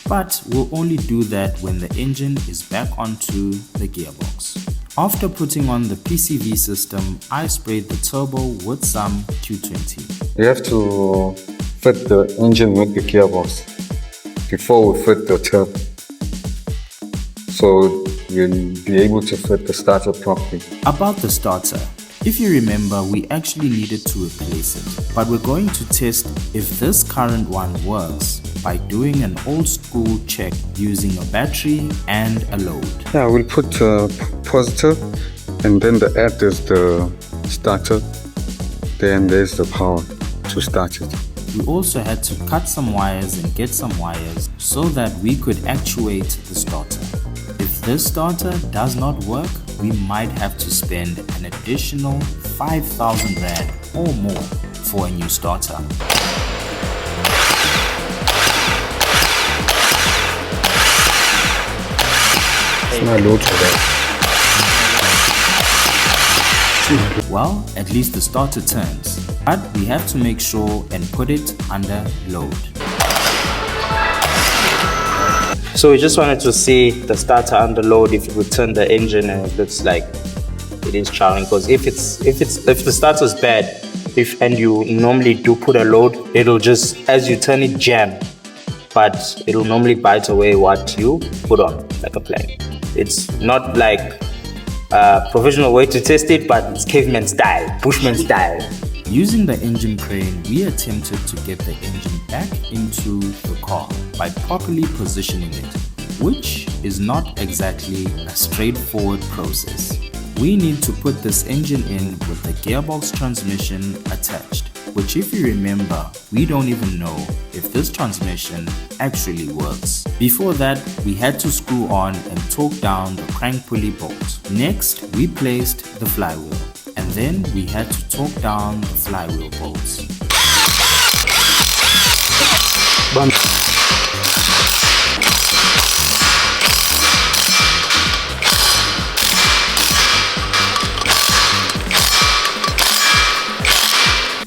But we'll only do that when the engine is back onto the gearbox. After putting on the PCV system, I sprayed the turbo with some 220. You have to fit the engine with the gearbox before we fit the turbo, so you'll be able to fit the starter properly. About the starter, if you remember, we actually needed to replace it, but we're going to test if this current one works by doing an old school check using a battery and a load. Yeah, we'll put positive, and then the add is the starter, then there's the power to start it. We also had to cut some wires and get some wires so that we could actuate the starter. If this starter does not work, we might have to spend an additional 5,000 Rand or more for a new starter. Well, at least the starter turns, but we have to make sure and put it under load. So we just wanted to see the starter under load, if it would turn the engine, and it looks like it is charging. Because if the starter is bad, and you normally do put a load, it'll just, as you turn it, jam, but it'll normally bite away what you put on, like a plank. It's not like a professional way to test it, but it's caveman style, bushman style. Using the engine crane, we attempted to get the engine back into the car by properly positioning it, which is not exactly a straightforward process. We need to put this engine in with the gearbox transmission attached, which, if you remember, we don't even know if this transmission actually works. Before that, we had to screw on and torque down the crank pulley bolt. Next, we placed the flywheel, and then we had to torque down the flywheel bolts.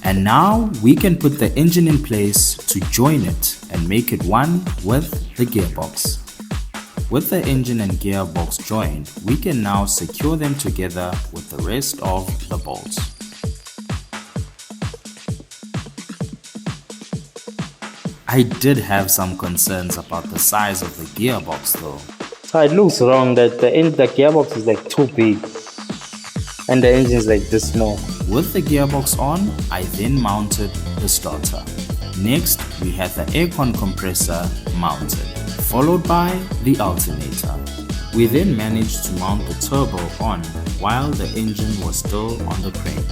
And now we can put the engine in place to join it and make it one with the gearbox. With the engine and gearbox joined, we can now secure them together with the rest of the bolts. I did have some concerns about the size of the gearbox though. So it looks wrong that the gearbox is like too big and the engine is like this small. With the gearbox on, I then mounted the starter. Next, we had the aircon compressor mounted, followed by the alternator. We then managed to mount the turbo on while the engine was still on the crane.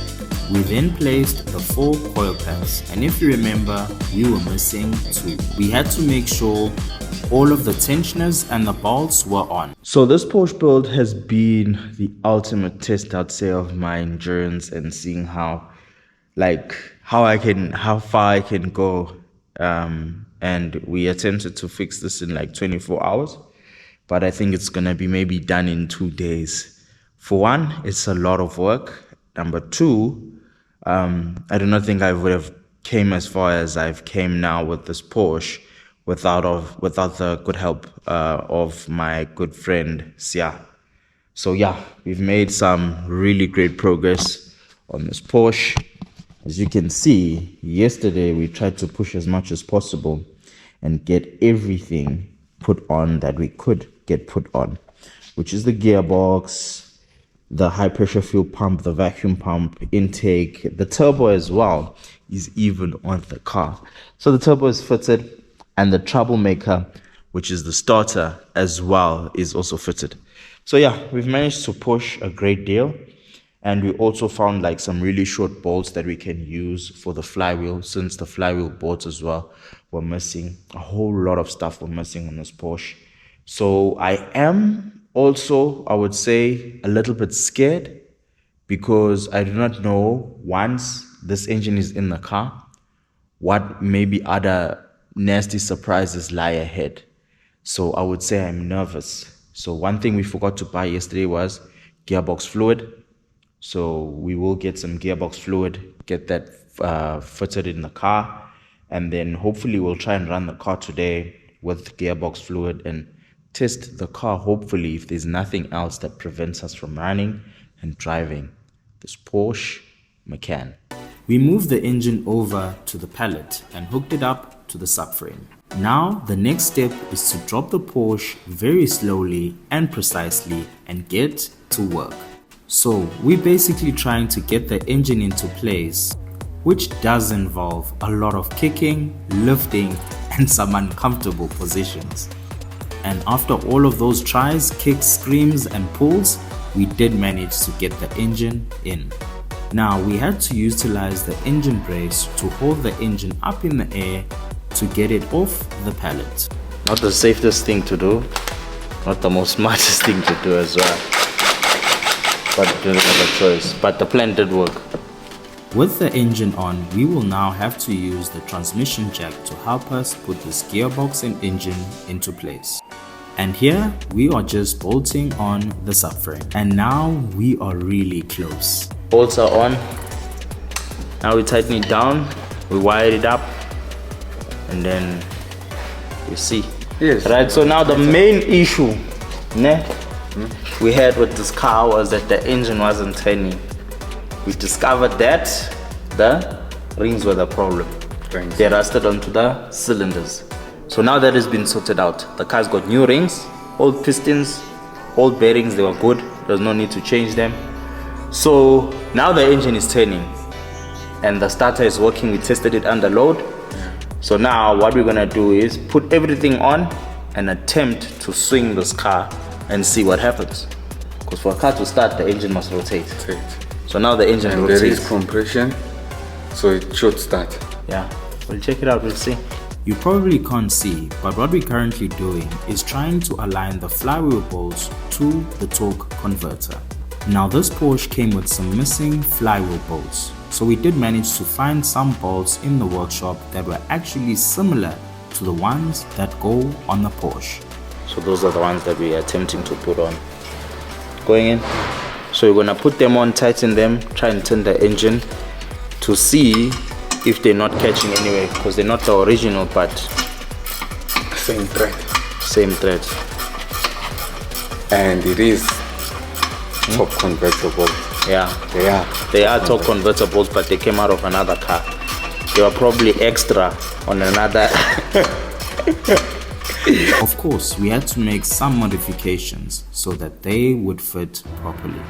We then placed the 4 coil packs, and if you remember, we were missing 2. We had to make sure all of the tensioners and the bolts were on. So this Porsche build has been the ultimate test, I'd say, of my endurance and seeing how far I can go. And we attempted to fix this in like 24 hours, but I think it's gonna be maybe done in 2 days. For one, it's a lot of work. Number two, I do not think I would have came as far as I've came now with this Porsche without the good help of my good friend Sia. So yeah, we've made some really great progress on this Porsche. As you can see, yesterday we tried to push as much as possible and get everything put on that we could get put on, which is the gearbox, the high pressure fuel pump, the vacuum pump, intake, the turbo as well is even on the car. So the turbo is fitted, and the troublemaker, which is the starter as well, is also fitted. So yeah, we've managed to push a great deal. And we also found like some really short bolts that we can use for the flywheel, since the flywheel bolts as well were missing. A whole lot of stuff were missing on this Porsche. So I am also, I would say, a little bit scared, because I do not know, once this engine is in the car, what maybe other nasty surprises lie ahead. So I would say I'm nervous. So one thing we forgot to buy yesterday was gearbox fluid. So we will get some gearbox fluid, get that fitted in the car, and then hopefully we'll try and run the car today with gearbox fluid and test the car, hopefully, if there's nothing else that prevents us from running and driving this Porsche Maccan. We moved the engine over to the pallet and hooked it up to the subframe. Now the next step is to drop the Porsche very slowly and precisely and get to work. So we're basically trying to get the engine into place, which does involve a lot of kicking, lifting, and some uncomfortable positions. And after all of those tries, kicks, screams, and pulls, we did manage to get the engine in. Now we had to utilize the engine brace to hold the engine up in the air to get it off the pallet. Not the safest thing to do, not the most smartest thing to do as well. but didn't have a choice. But the plan did work. With the engine on, we will now have to use the transmission jack to help us put this gearbox and engine into place. And here we are just bolting on the subframe. And now we are really close. Bolts are on. Now we tighten it down, we wire it up, and then we see. Yes. Right, so now the main issue we had with this car was that the engine wasn't turning. We discovered that the rings were the problem. Rings. They rusted onto the cylinders. So now that has been sorted out, the car's got new rings, old pistons, old bearings, they were good. There's no need to change them. So now the engine is turning and the starter is working. We tested it under load. So now what we're gonna do is put everything on and attempt to swing this car and see what happens. Because for a car to start, the engine must rotate. So now the engine And rotates. there is compression, so it should start. Yeah, we'll check it out, we'll see. You probably can't see, but what we're currently doing is trying to align the flywheel bolts to the torque converter. Now this Porsche came with some missing flywheel bolts, so we did manage to find some bolts in the workshop that were actually similar to the ones that go on the Porsche. So those are the ones that we are attempting to put on. Going in. So we're gonna put them on, tighten them, try and turn the engine to see if they're not catching anyway, because they're not the original, but Same thread. same thread. And it is top convertible. Yeah, they are torque convertibles, but they came out of another car. They were probably extra on another. Of course, we had to make some modifications so that they would fit properly,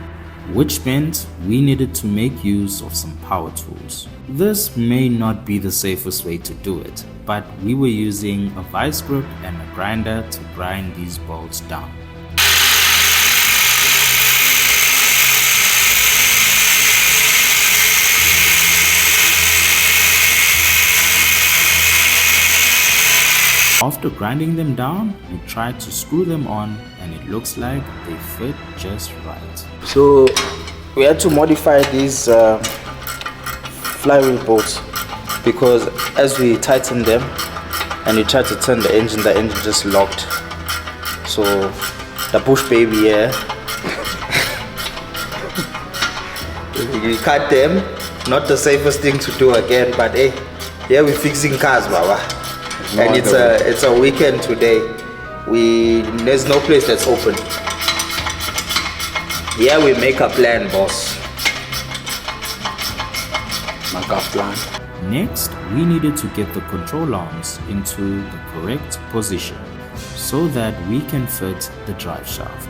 which meant we needed to make use of some power tools. This may not be the safest way to do it, but we were using a vice grip and a grinder to grind these bolts down. After grinding them down, we tried to screw them on and it looks like they fit just right. So we had to modify these flywheel bolts, because as we tightened them and we tried to turn the engine just locked. So the push baby here, we cut them. Not the safest thing to do again, but hey, here we're fixing cars, baba. And it's a weekend today. There's no place that's open. Yeah, we make a plan, boss. Make a plan. Next, we needed to get the control arms into the correct position so that we can fit the drive shaft.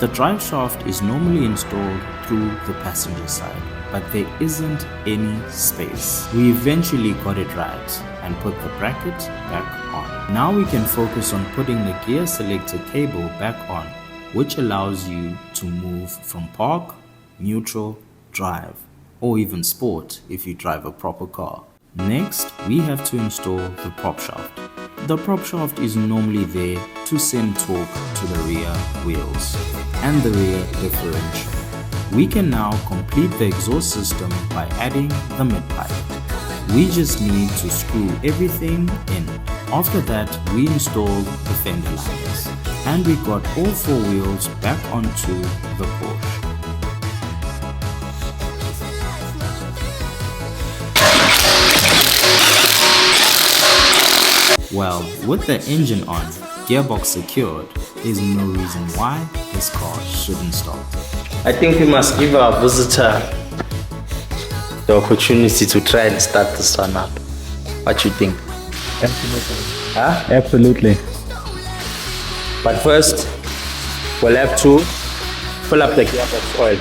The drive shaft is normally installed through the passenger side, but there isn't any space. We eventually got it right and put the bracket back on. Now we can focus on putting the gear selector cable back on, which allows you to move from park, neutral, drive, or even sport if you drive a proper car. Next, we have to install the prop shaft. The prop shaft is normally there to send torque to the rear wheels and the rear differential. We can now complete the exhaust system by adding the mid-pipe. We just need to screw everything in. After that, we installed the fender liners and we got all four wheels back onto the Porsche. Well, with the engine on, gearbox secured, there's no reason why this car shouldn't start. I think we must give our visitor the opportunity to try and start this one up. What you think? Absolutely. Huh? Absolutely. But first, we'll have to fill up the gearbox oil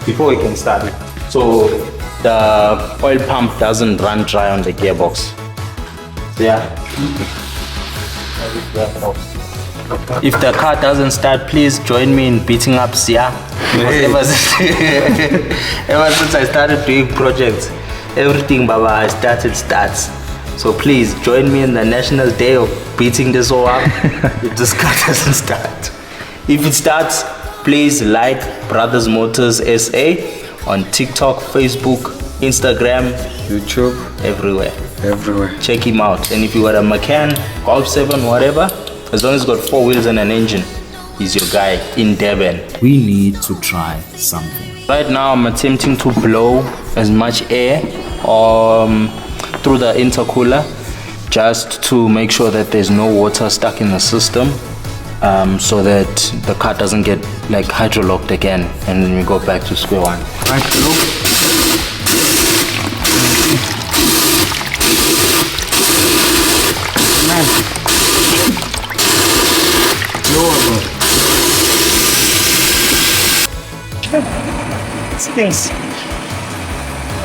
before we can start it. So the oil pump doesn't run dry on the gearbox. Yeah. If the car doesn't start, please join me in beating up Sia. Ever since I started doing projects, everything Baba I started starts. So please join me in the national day of beating this all up if this car doesn't start. If it starts, Please like Brothers Motors SA on TikTok, Facebook, Instagram, YouTube, everywhere. everywhere. Check him out. And if you got a Maccan, Golf 7, whatever, as long as it's got 4 wheels and an engine, he's your guy in Durban. We need to try something. Right now I'm attempting to blow as much air through the intercooler just to make sure that there's no water stuck in the system, so that the car doesn't get like hydrolocked again and then we go back to square one. Right, look. Man. Things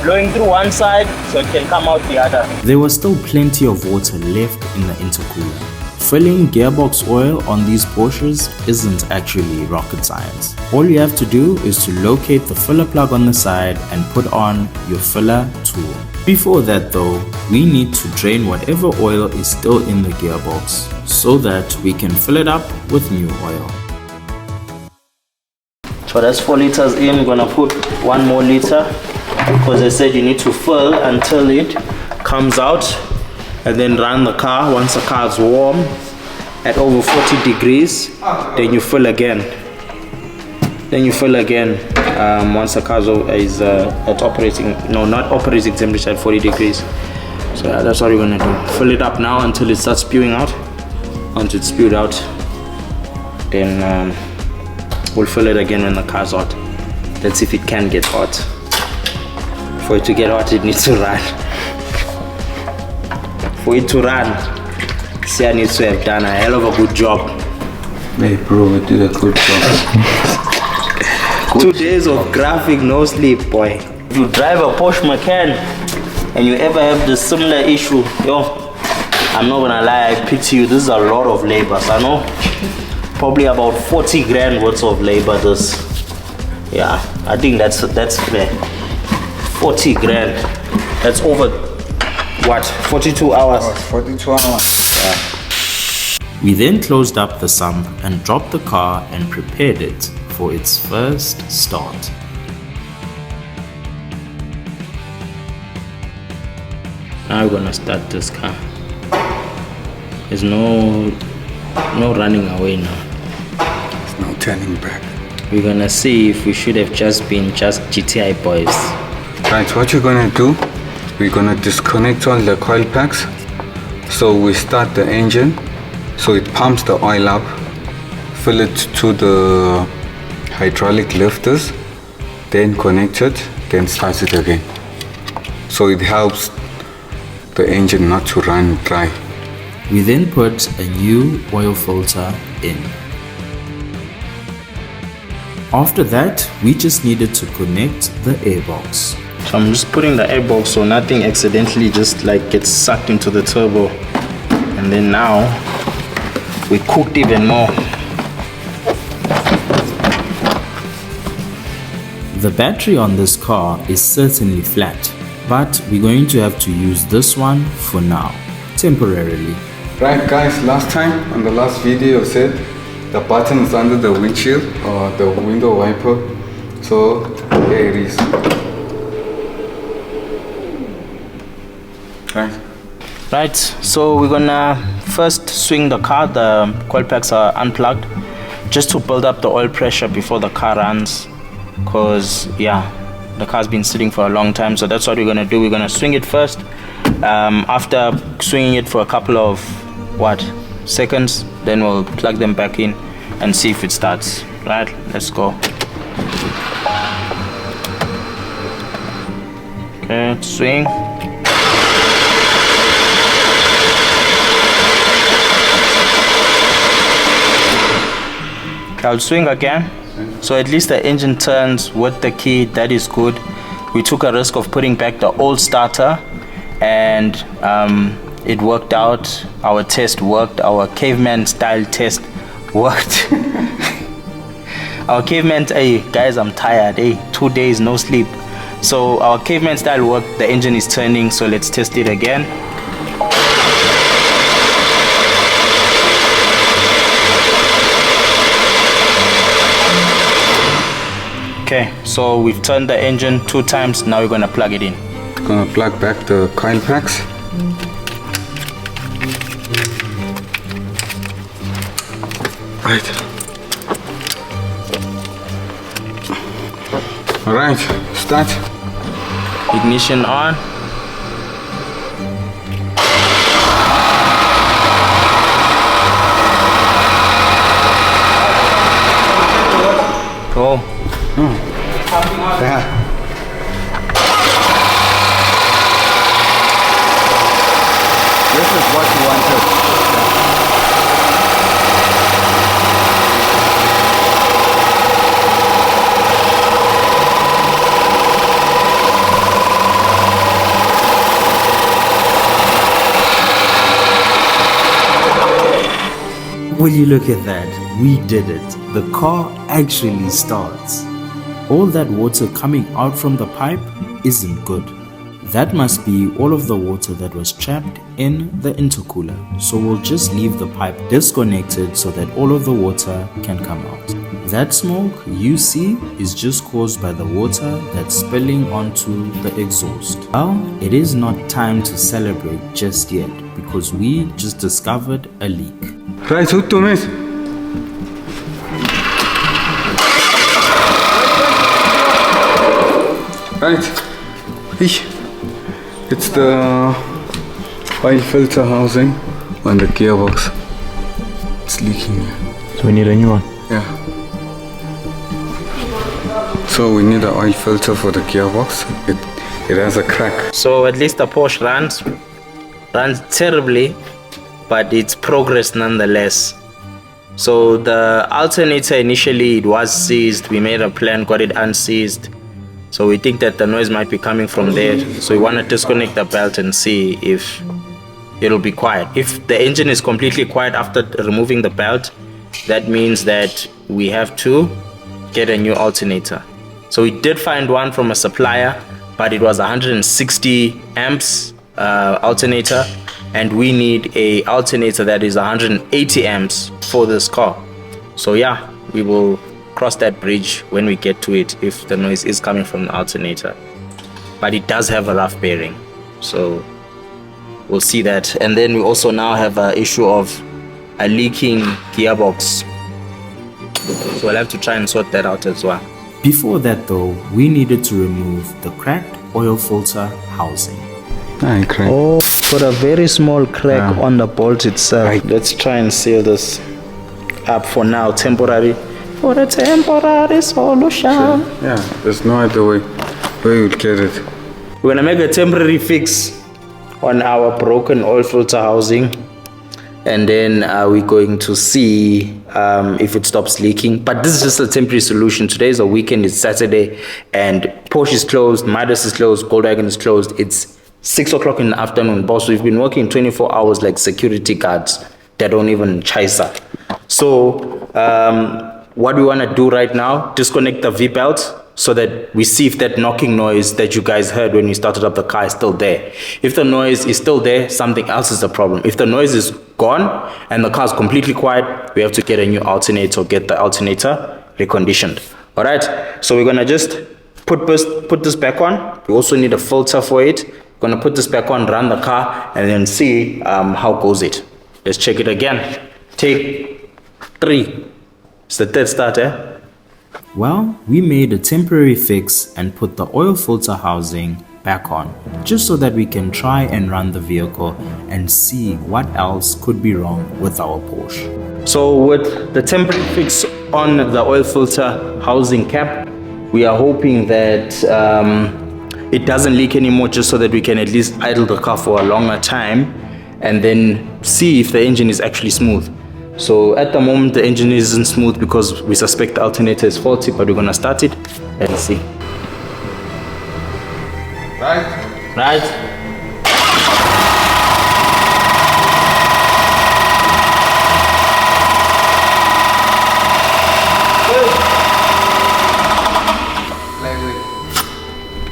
blowing through one side so it can come out the other. There was still plenty of water left in the intercooler. Filling gearbox oil on these Porsches isn't actually rocket science. All you have to do is to locate the filler plug on the side and put on your filler tool. Before that though, we need to drain whatever oil is still in the gearbox so that we can fill it up with new oil. So that's 4 liters in. We're gonna put 1 more liter because they said you need to fill until it comes out, and then run the car. Once the car is warm at over 40 degrees, then you fill again. Once the car is at operating, no, not operating temperature at 40 degrees. So yeah, that's what we're gonna do. Fill it up now until it starts spewing out. Once it's spewed out, then we'll fill it again when the car's hot. Let's see if it can get hot. For it to get hot, it needs to run. For it to run, Sia needs to have done a hell of a good job. Hey bro, we did a good job. 2 days of graphic, no sleep, boy. If you drive a Porsche Maccan and you ever have the similar issue, yo, I'm not gonna lie, I pity you. This is a lot of labor, so I know. Probably about 40 grand worth of labor. This, yeah, I think that's fair. 40 grand. That's over what? 42 hours. 42 hours. Yeah. We then closed up the sump and dropped the car and prepared it for its first start. Now we're gonna start this car. There's no running away now. No turning back. We're gonna see if we should have just been GTI boys. Right, what you're gonna do, we're gonna disconnect all the coil packs. So we start the engine, so it pumps the oil up, fill it to the hydraulic lifters, then connect it, then start it again. So it helps the engine not to run dry. We then put a new oil filter in. After that, we just needed to connect the airbox. So I'm just putting the airbox so nothing accidentally just like gets sucked into the turbo. And then now we cooked even more. The battery on this car is certainly flat, but we're going to have to use this one for now, temporarily. Right guys, last time on the last video I said the button is under the windshield or the window wiper. So here it is. Right, so we're gonna first swing the car. The coil packs are unplugged just to build up the oil pressure before the car runs, because yeah, the car's been sitting for a long time. So that's what we're gonna do. We're gonna swing it first. After swinging it for a couple of seconds, then we'll plug them back in and see if it starts. Right, let's go. Okay, swing. I'll swing again. So at least the engine turns with the key. That is good. We took a risk of putting back the old starter, and it worked out. Our test worked. Our caveman style test worked. Our caveman, hey guys, I'm tired. Hey, 2 days no sleep. So our caveman style worked. The engine is turning, so let's test it again. Okay, so we've turned the engine 2 times. Now we're gonna plug it in. Gonna plug back the coil packs. Right. Alright, start. Ignition on. Go. Yeah. This is what you wanted. Will you look at that? We did it. The car actually starts. All that water coming out from the pipe isn't good. That must be all of the water that was trapped in the intercooler. So we'll just leave the pipe disconnected so that all of the water can come out. That smoke you see is just caused by the water that's spilling onto the exhaust. Well, it is not time to celebrate just yet because we just discovered a leak. Right, hook to miss. Right. It's the oil filter housing on the gearbox. It's leaking. So we need a new one. Yeah. So we need an oil filter for the gearbox. It has a crack. So at least the Porsche runs terribly, but it's progress nonetheless. So the alternator initially it was seized. We made a plan, got it unseized. So we think that the noise might be coming from there. So we want to disconnect the belt and see if it'll be quiet. If the engine is completely quiet after removing the belt, that means that we have to get a new alternator. So we did find one from a supplier, but it was 160 amps alternator, and we need a alternator that is 180 amps for this car. So yeah, we will cross that bridge when we get to it if the noise is coming from the alternator. But it does have a rough bearing, so we'll see that. And then we also now have an issue of a leaking gearbox, so we'll have to try and sort that out as well. Before that though, we needed to remove the cracked oil filter housing. Crack. Oh, got a very small crack on the bolt itself. Right. Let's try and seal this up for now, temporary. For a temporary solution. Yeah, there's no other way we'll get it. We're gonna make a temporary fix on our broken oil filter housing, and then we're going to see if it stops leaking. But this is just a temporary solution. Today is a weekend, it's Saturday, and Porsche is closed, Midas is closed, Goldwagon is closed. It's 6 o'clock in the afternoon, boss. We've been working 24 hours like security guards that don't even chaser. So what we want to do right now, disconnect the V-belt so that we see if that knocking noise that you guys heard when we started up the car is still there. If the noise is still there, something else is the problem. If the noise is gone and the car is completely quiet, we have to get a new alternator, get the alternator reconditioned. All right, so we're gonna just put this back on. We also need a filter for it. We're gonna put this back on, run the car, and then see how goes it. Let's check it again. Take 3. It's the third start, eh? Well, we made a temporary fix and put the oil filter housing back on, just so that we can try and run the vehicle and see what else could be wrong with our Porsche. So with the temporary fix on the oil filter housing cap, we are hoping that it doesn't leak anymore, just so that we can at least idle the car for a longer time and then see if the engine is actually smooth. So at the moment the engine isn't smooth because we suspect the alternator is faulty, but we're gonna start it and see. Right.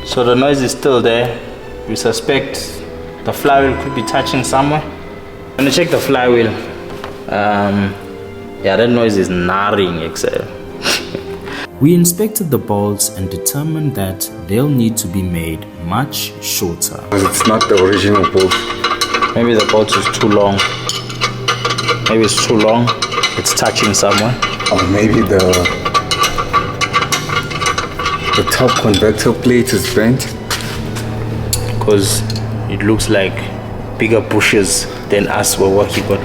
So the noise is still there. We suspect the flywheel could be touching somewhere. I'm gonna check the flywheel. Yeah, that noise is narring, except. We inspected the bolts and determined that they'll need to be made much shorter. It's not the original bolt. Maybe the bolt is too long. Maybe it's too long. It's touching somewhere. Or maybe the top convector plate is bent. Because it looks like bigger bushes than us were working on.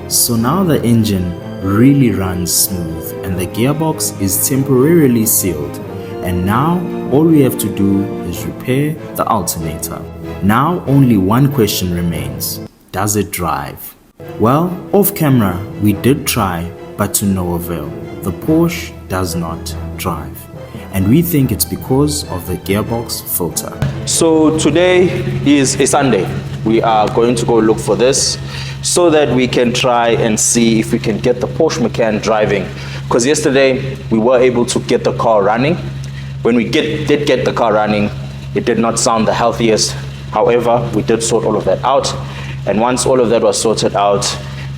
So now the engine really runs smooth and the gearbox is temporarily sealed. And now all we have to do is repair the alternator. Now only one question remains. Does it drive? Well, off camera we did try, but to no avail. The Porsche does not drive. And we think it's because of the gearbox filter. So today is a Sunday. We are going to go look for this so that we can try and see if we can get the Porsche Maccan driving. Because yesterday we were able to get the car running. When we did get the car running, it did not sound the healthiest. However, we did sort all of that out. And once all of that was sorted out,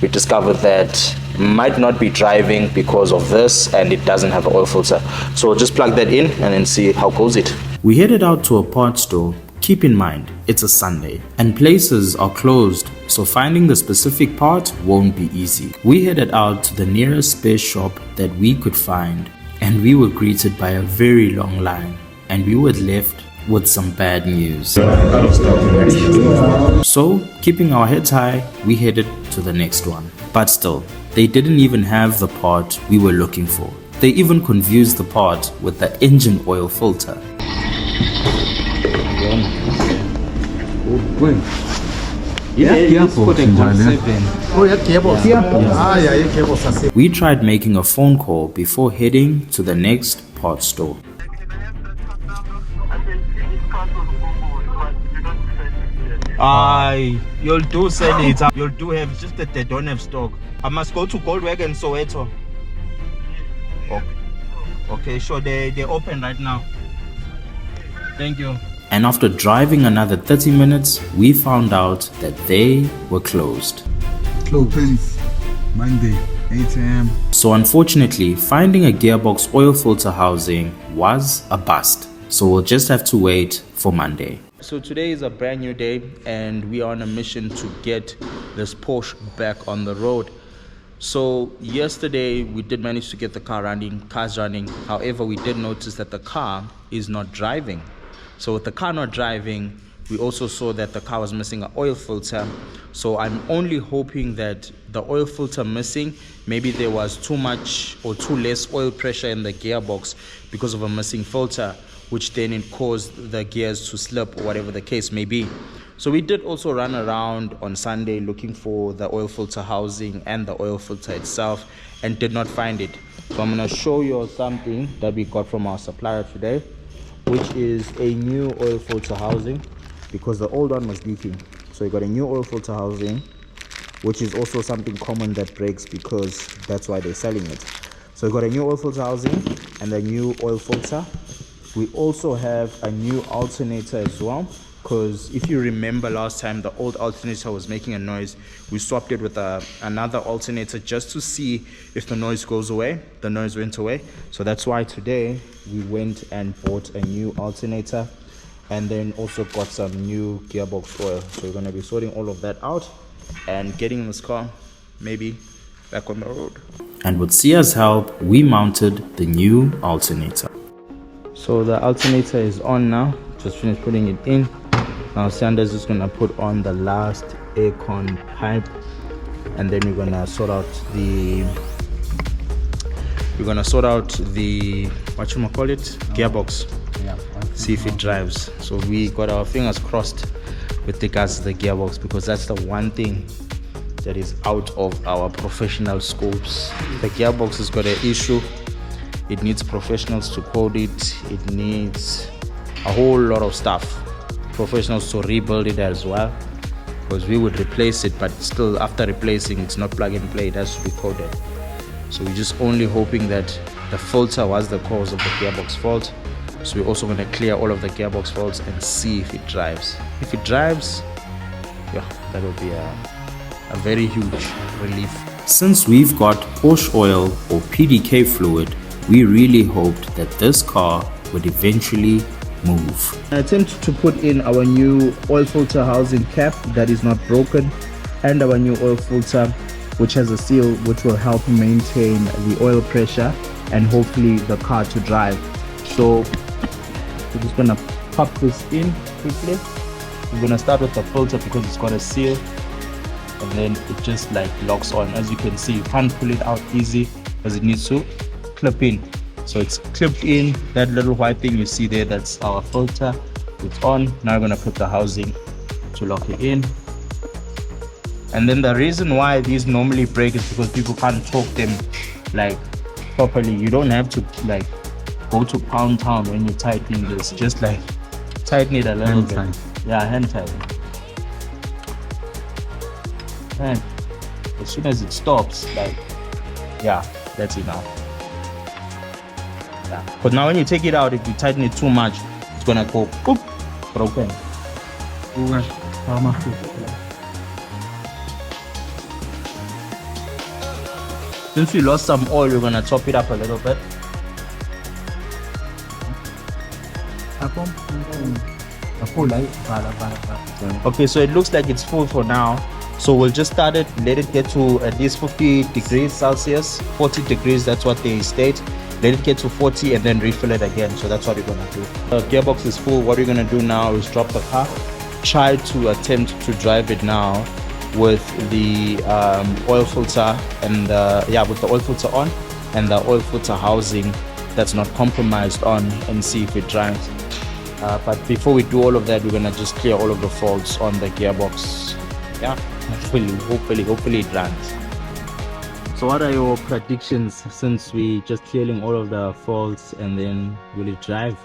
we discovered that it might not be driving because of this, and it doesn't have an oil filter. So we'll just plug that in and then see how goes it. We headed out to a parts store. Keep in mind, it's a Sunday and places are closed, so finding the specific part won't be easy. We headed out to the nearest spare shop that we could find, and we were greeted by a very long line, and we were left with some bad news. So, keeping our heads high, we headed to the next one. But still, they didn't even have the part we were looking for. They even confused the part with the engine oil filter. We tried making a phone call before heading to the next parts store. You'll do sell it. You'll do have, it's just that they don't have stock. I must go to Goldwagon Soweto. Okay, sure, they're open right now. Thank you. And after driving another 30 minutes, we found out that they were closed. Closed Monday, 8 a.m. So unfortunately, finding a gearbox oil filter housing was a bust. So we'll just have to wait for Monday. So today is a brand new day and we are on a mission to get this Porsche back on the road. So yesterday we did manage to get the cars running. However, we did notice that the car is not driving. So with the car not driving, we also saw that the car was missing an oil filter. So I'm only hoping that the oil filter missing, maybe there was too much or too less oil pressure in the gearbox because of a missing filter, which then it caused the gears to slip or whatever the case may be. So we did also run around on Sunday looking for the oil filter housing and the oil filter itself and did not find it. So I'm going to show you something that we got from our supplier today, which is a new oil filter housing because the old one was leaking. So we got a new oil filter housing, which is also something common that breaks because that's why they're selling it. So we got a new oil filter housing and a new oil filter. We also have a new alternator as well, because if you remember last time the old alternator was making a noise. We swapped it with another alternator just to see if the noise goes away. The noise went away, so that's why today we went and bought a new alternator and then also got some new gearbox oil. So we're going to be sorting all of that out and getting this car maybe back on the road. And with Sia's help, we mounted the new alternator. So the alternator is on now. Just finished putting it in. Now Sandra's just gonna put on the last aircon pipe, and then we're gonna sort out the gearbox. See if it drives. So we got our fingers crossed with regards to the gearbox, because that's the one thing that is out of our professional scopes. The gearbox has got an issue. It needs professionals to code it. It needs a whole lot of stuff. Professionals to rebuild it as well, because we would replace it, but still after replacing, it's not plug and play. It has to be coded. So we're just only hoping that the filter was the cause of the gearbox fault. So we're also going to clear all of the gearbox faults and see if it drives. If it drives, yeah, that would be a very huge relief. Since we've got Porsche oil or PDK fluid, we really hoped that this car would eventually move. I attempt to put in our new oil filter housing cap that is not broken, and our new oil filter which has a seal which will help maintain the oil pressure and hopefully the car to drive. So we're just gonna pop this in quickly. We're gonna start with the filter because it's got a seal, and then it just like locks on. As you can see, you can't pull it out easy because it needs to clip in. So it's clipped in. That little white thing you see there, that's our filter. It's on. Now we're gonna put the housing to lock it in. And then the reason why these normally break is because people can't torque them like properly. You don't have to like go to pound town when you're tightening this. Just like tighten it a little bit. Yeah, hand tight. And as soon as it stops, like, yeah, that's enough. Yeah. But now when you take it out, if you tighten it too much, it's gonna go boop, broken. Since we lost some oil, we're gonna top it up a little bit. Okay, so it looks like it's full for now. So we'll just start it, let it get to at least 50 degrees Celsius, 40 degrees, that's what they state. Let it get to 40 and then refill it again. So that's what we're gonna do. The gearbox is full. What we're gonna do now is drop the car. Try to attempt to drive it now with the oil filter and with the oil filter on and the oil filter housing that's not compromised on, and see if it drives. But before we do all of that, we're gonna just clear all of the faults on the gearbox. Yeah, hopefully it runs. So what are your predictions since we just clearing all of the faults, and then will it drive?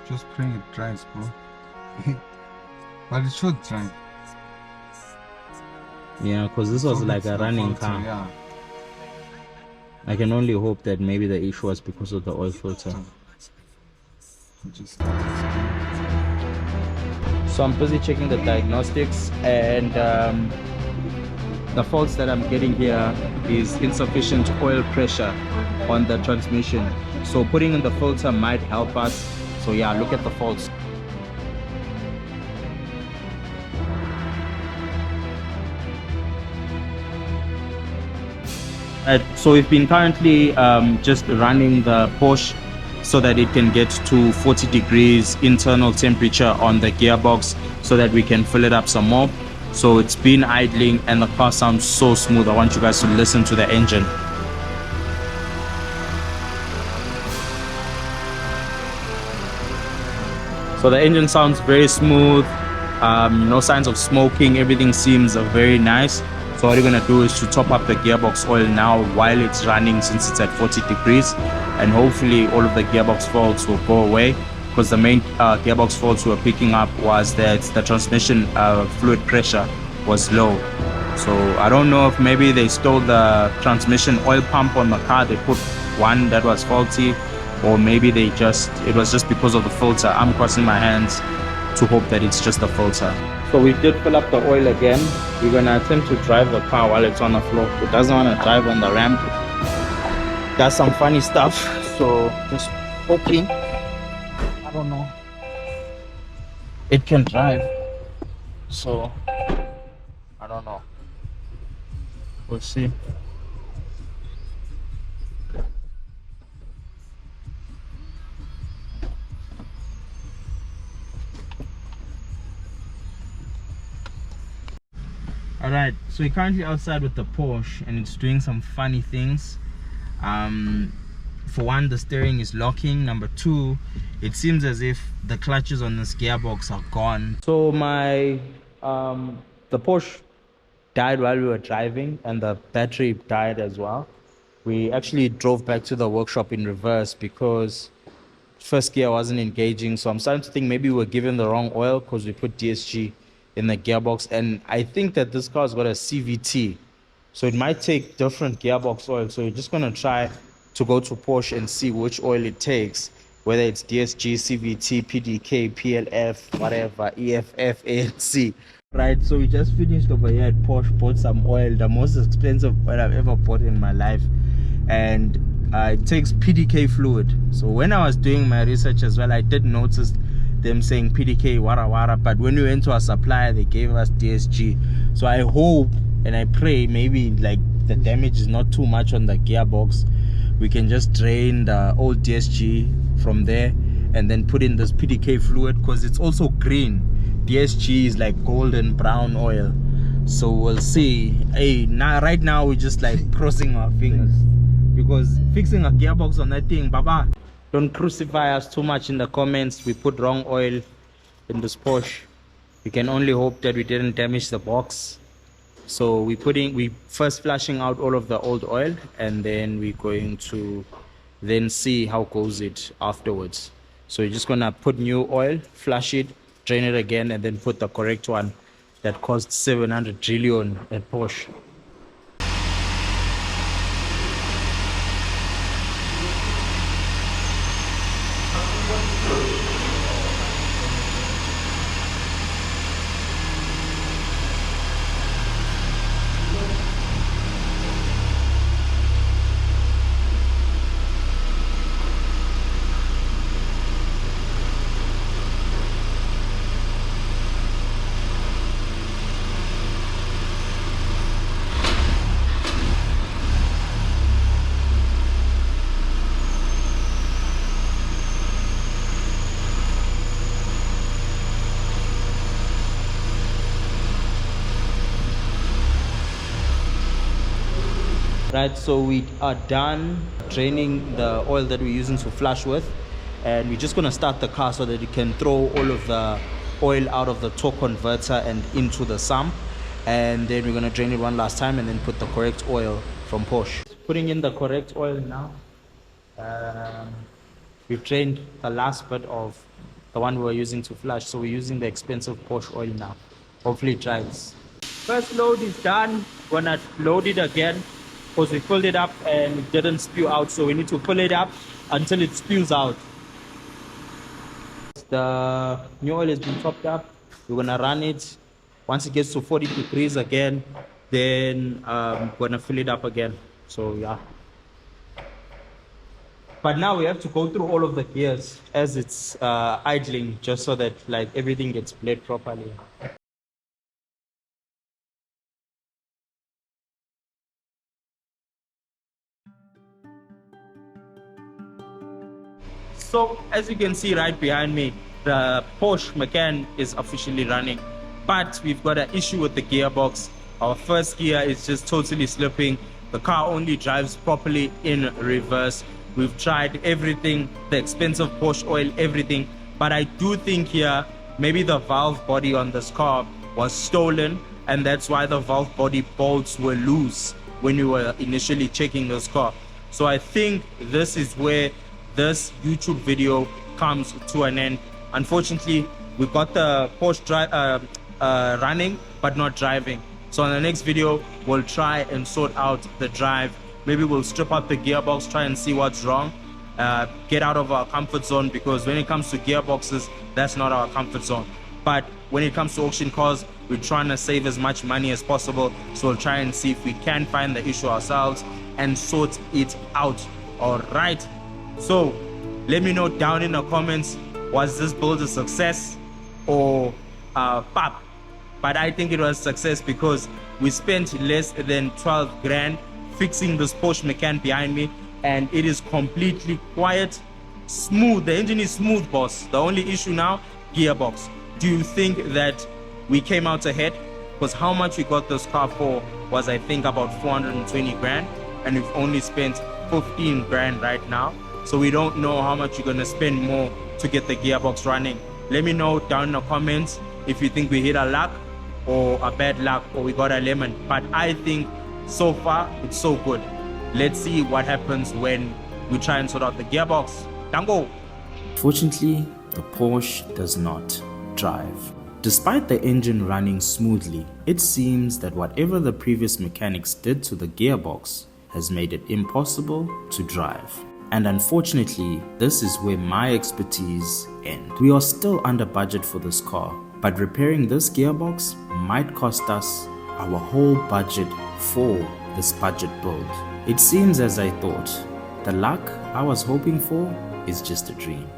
Just praying it drives, bro. But it should drive. Yeah, because this was like a running car. Yeah. I can only hope that maybe the issue was because of the oil filter. So I'm busy checking the diagnostics, and the faults that I'm getting here is insufficient oil pressure on the transmission. So putting in the filter might help us. So yeah, look at the faults. So we've been currently just running the Porsche so that it can get to 40 degrees internal temperature on the gearbox so that we can fill it up some more. So it's been idling and the car sounds so smooth. I want you guys to listen to the engine. So the engine sounds very smooth, no signs of smoking, everything seems very nice. So what we're gonna do is to top up the gearbox oil now while it's running, since it's at 40 degrees, and hopefully all of the gearbox faults will go away, because the main gearbox faults we were picking up was that the transmission fluid pressure was low. So I don't know if maybe they stole the transmission oil pump on the car, they put one that was faulty, or maybe it was just because of the filter. I'm crossing my hands to hope that it's just the filter. So we did fill up the oil again. We're gonna attempt to drive the car while it's on the floor. It doesn't want to drive on the ramp. Does some funny stuff. So just hoping, I don't know, it can drive. So I don't know. We'll see. Alright, so we're currently outside with the Porsche and it's doing some funny things. For one, the steering is locking. Number two, it seems as if the clutches on this gearbox are gone. So the Porsche died while we were driving, and the battery died as well. We actually drove back to the workshop in reverse because first gear wasn't engaging. So I'm starting to think maybe we were given the wrong oil because we put DSG in the gearbox, and I think that this car's got a CVT, so it might take different gearbox oil. So we're just going to try to go to Porsche and see which oil it takes, whether it's DSG, CVT, PDK, PLF, whatever, EFF, ANC. Right, so we just finished over here at Porsche, bought some oil, the most expensive oil I've ever bought in my life, and it takes PDK fluid. So when I was doing my research as well, I did notice them saying PDK wara wara, but when we went to our supplier, they gave us DSG. So I hope and I pray maybe like the damage is not too much on the gearbox. We can just drain the old DSG from there and then put in this PDK fluid, because it's also green. DSG is like golden brown oil, so we'll see. Hey, now right now we're just like crossing our fingers, because fixing a gearbox on that thing, baba, don't crucify us too much in the comments. We put wrong oil in this Porsche. We can only hope that we didn't damage the box. So we first flushing out all of the old oil, and then we're going to then see how goes it afterwards. So you're just gonna put new oil, flush it, drain it again, and then put the correct one that cost 700 trillion at Porsche. Right, so we are done draining the oil that we're using to flush with, and we're just going to start the car so that you can throw all of the oil out of the torque converter and into the sump, and then we're going to drain it one last time and then put the correct oil from Porsche. Putting in the correct oil now. We've drained the last bit of the one we were using to flush, so we're using the expensive Porsche oil now. Hopefully it dries. First load is done. We're gonna load it again, because we filled it up and it didn't spew out, so we need to fill it up until it spews out. The new oil has been topped up. We're gonna run it. Once it gets to 40 degrees again, then we're gonna fill it up again. So yeah, but now we have to go through all of the gears as it's idling, just so that like everything gets bled properly. So as you can see right behind me, the Porsche Maccan is officially running, but we've got an issue with the gearbox. Our first gear is just totally slipping. The car only drives properly in reverse. We've tried everything, the expensive Porsche oil, everything, but I do think here maybe the valve body on this car was stolen, and that's why the valve body bolts were loose when we were initially checking this car. So I think this is where this YouTube video comes to an end. Unfortunately, we got the Porsche running but not driving. So in the next video, we'll try and sort out the drive. Maybe we'll strip out the gearbox, try and see what's wrong, get out of our comfort zone, because when it comes to gearboxes, that's not our comfort zone. But when it comes to auction cars, we're trying to save as much money as possible, so we'll try and see if we can find the issue ourselves and sort it out. All right, so let me know down in the comments, was this build a success or pop? But I think it was a success, because we spent less than 12 grand fixing this Porsche Maccan behind me, and it is completely quiet, smooth. The engine is smooth, boss. The only issue now, gearbox. Do you think that we came out ahead? Because how much we got this car for was, I think, about 420 grand, and we've only spent 15 grand right now. So we don't know how much you're gonna spend more to get the gearbox running. Let me know down in the comments if you think we hit a luck or a bad luck, or we got a lemon. But I think so far it's so good. Let's see what happens when we try and sort out the gearbox. Dango. Fortunately, the Porsche does not drive. Despite the engine running smoothly, it seems that whatever the previous mechanics did to the gearbox has made it impossible to drive. And unfortunately, this is where my expertise ends. We are still under budget for this car, But repairing this gearbox might cost us our whole budget for this budget build. It seems as I thought, the luck I was hoping for is just a dream.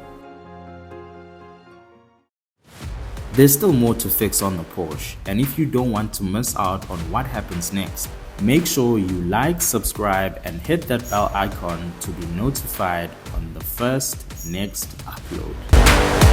There's still more to fix on the Porsche, and if you don't want to miss out on what happens next, make sure you like, subscribe and hit that bell icon to be notified on the first next upload.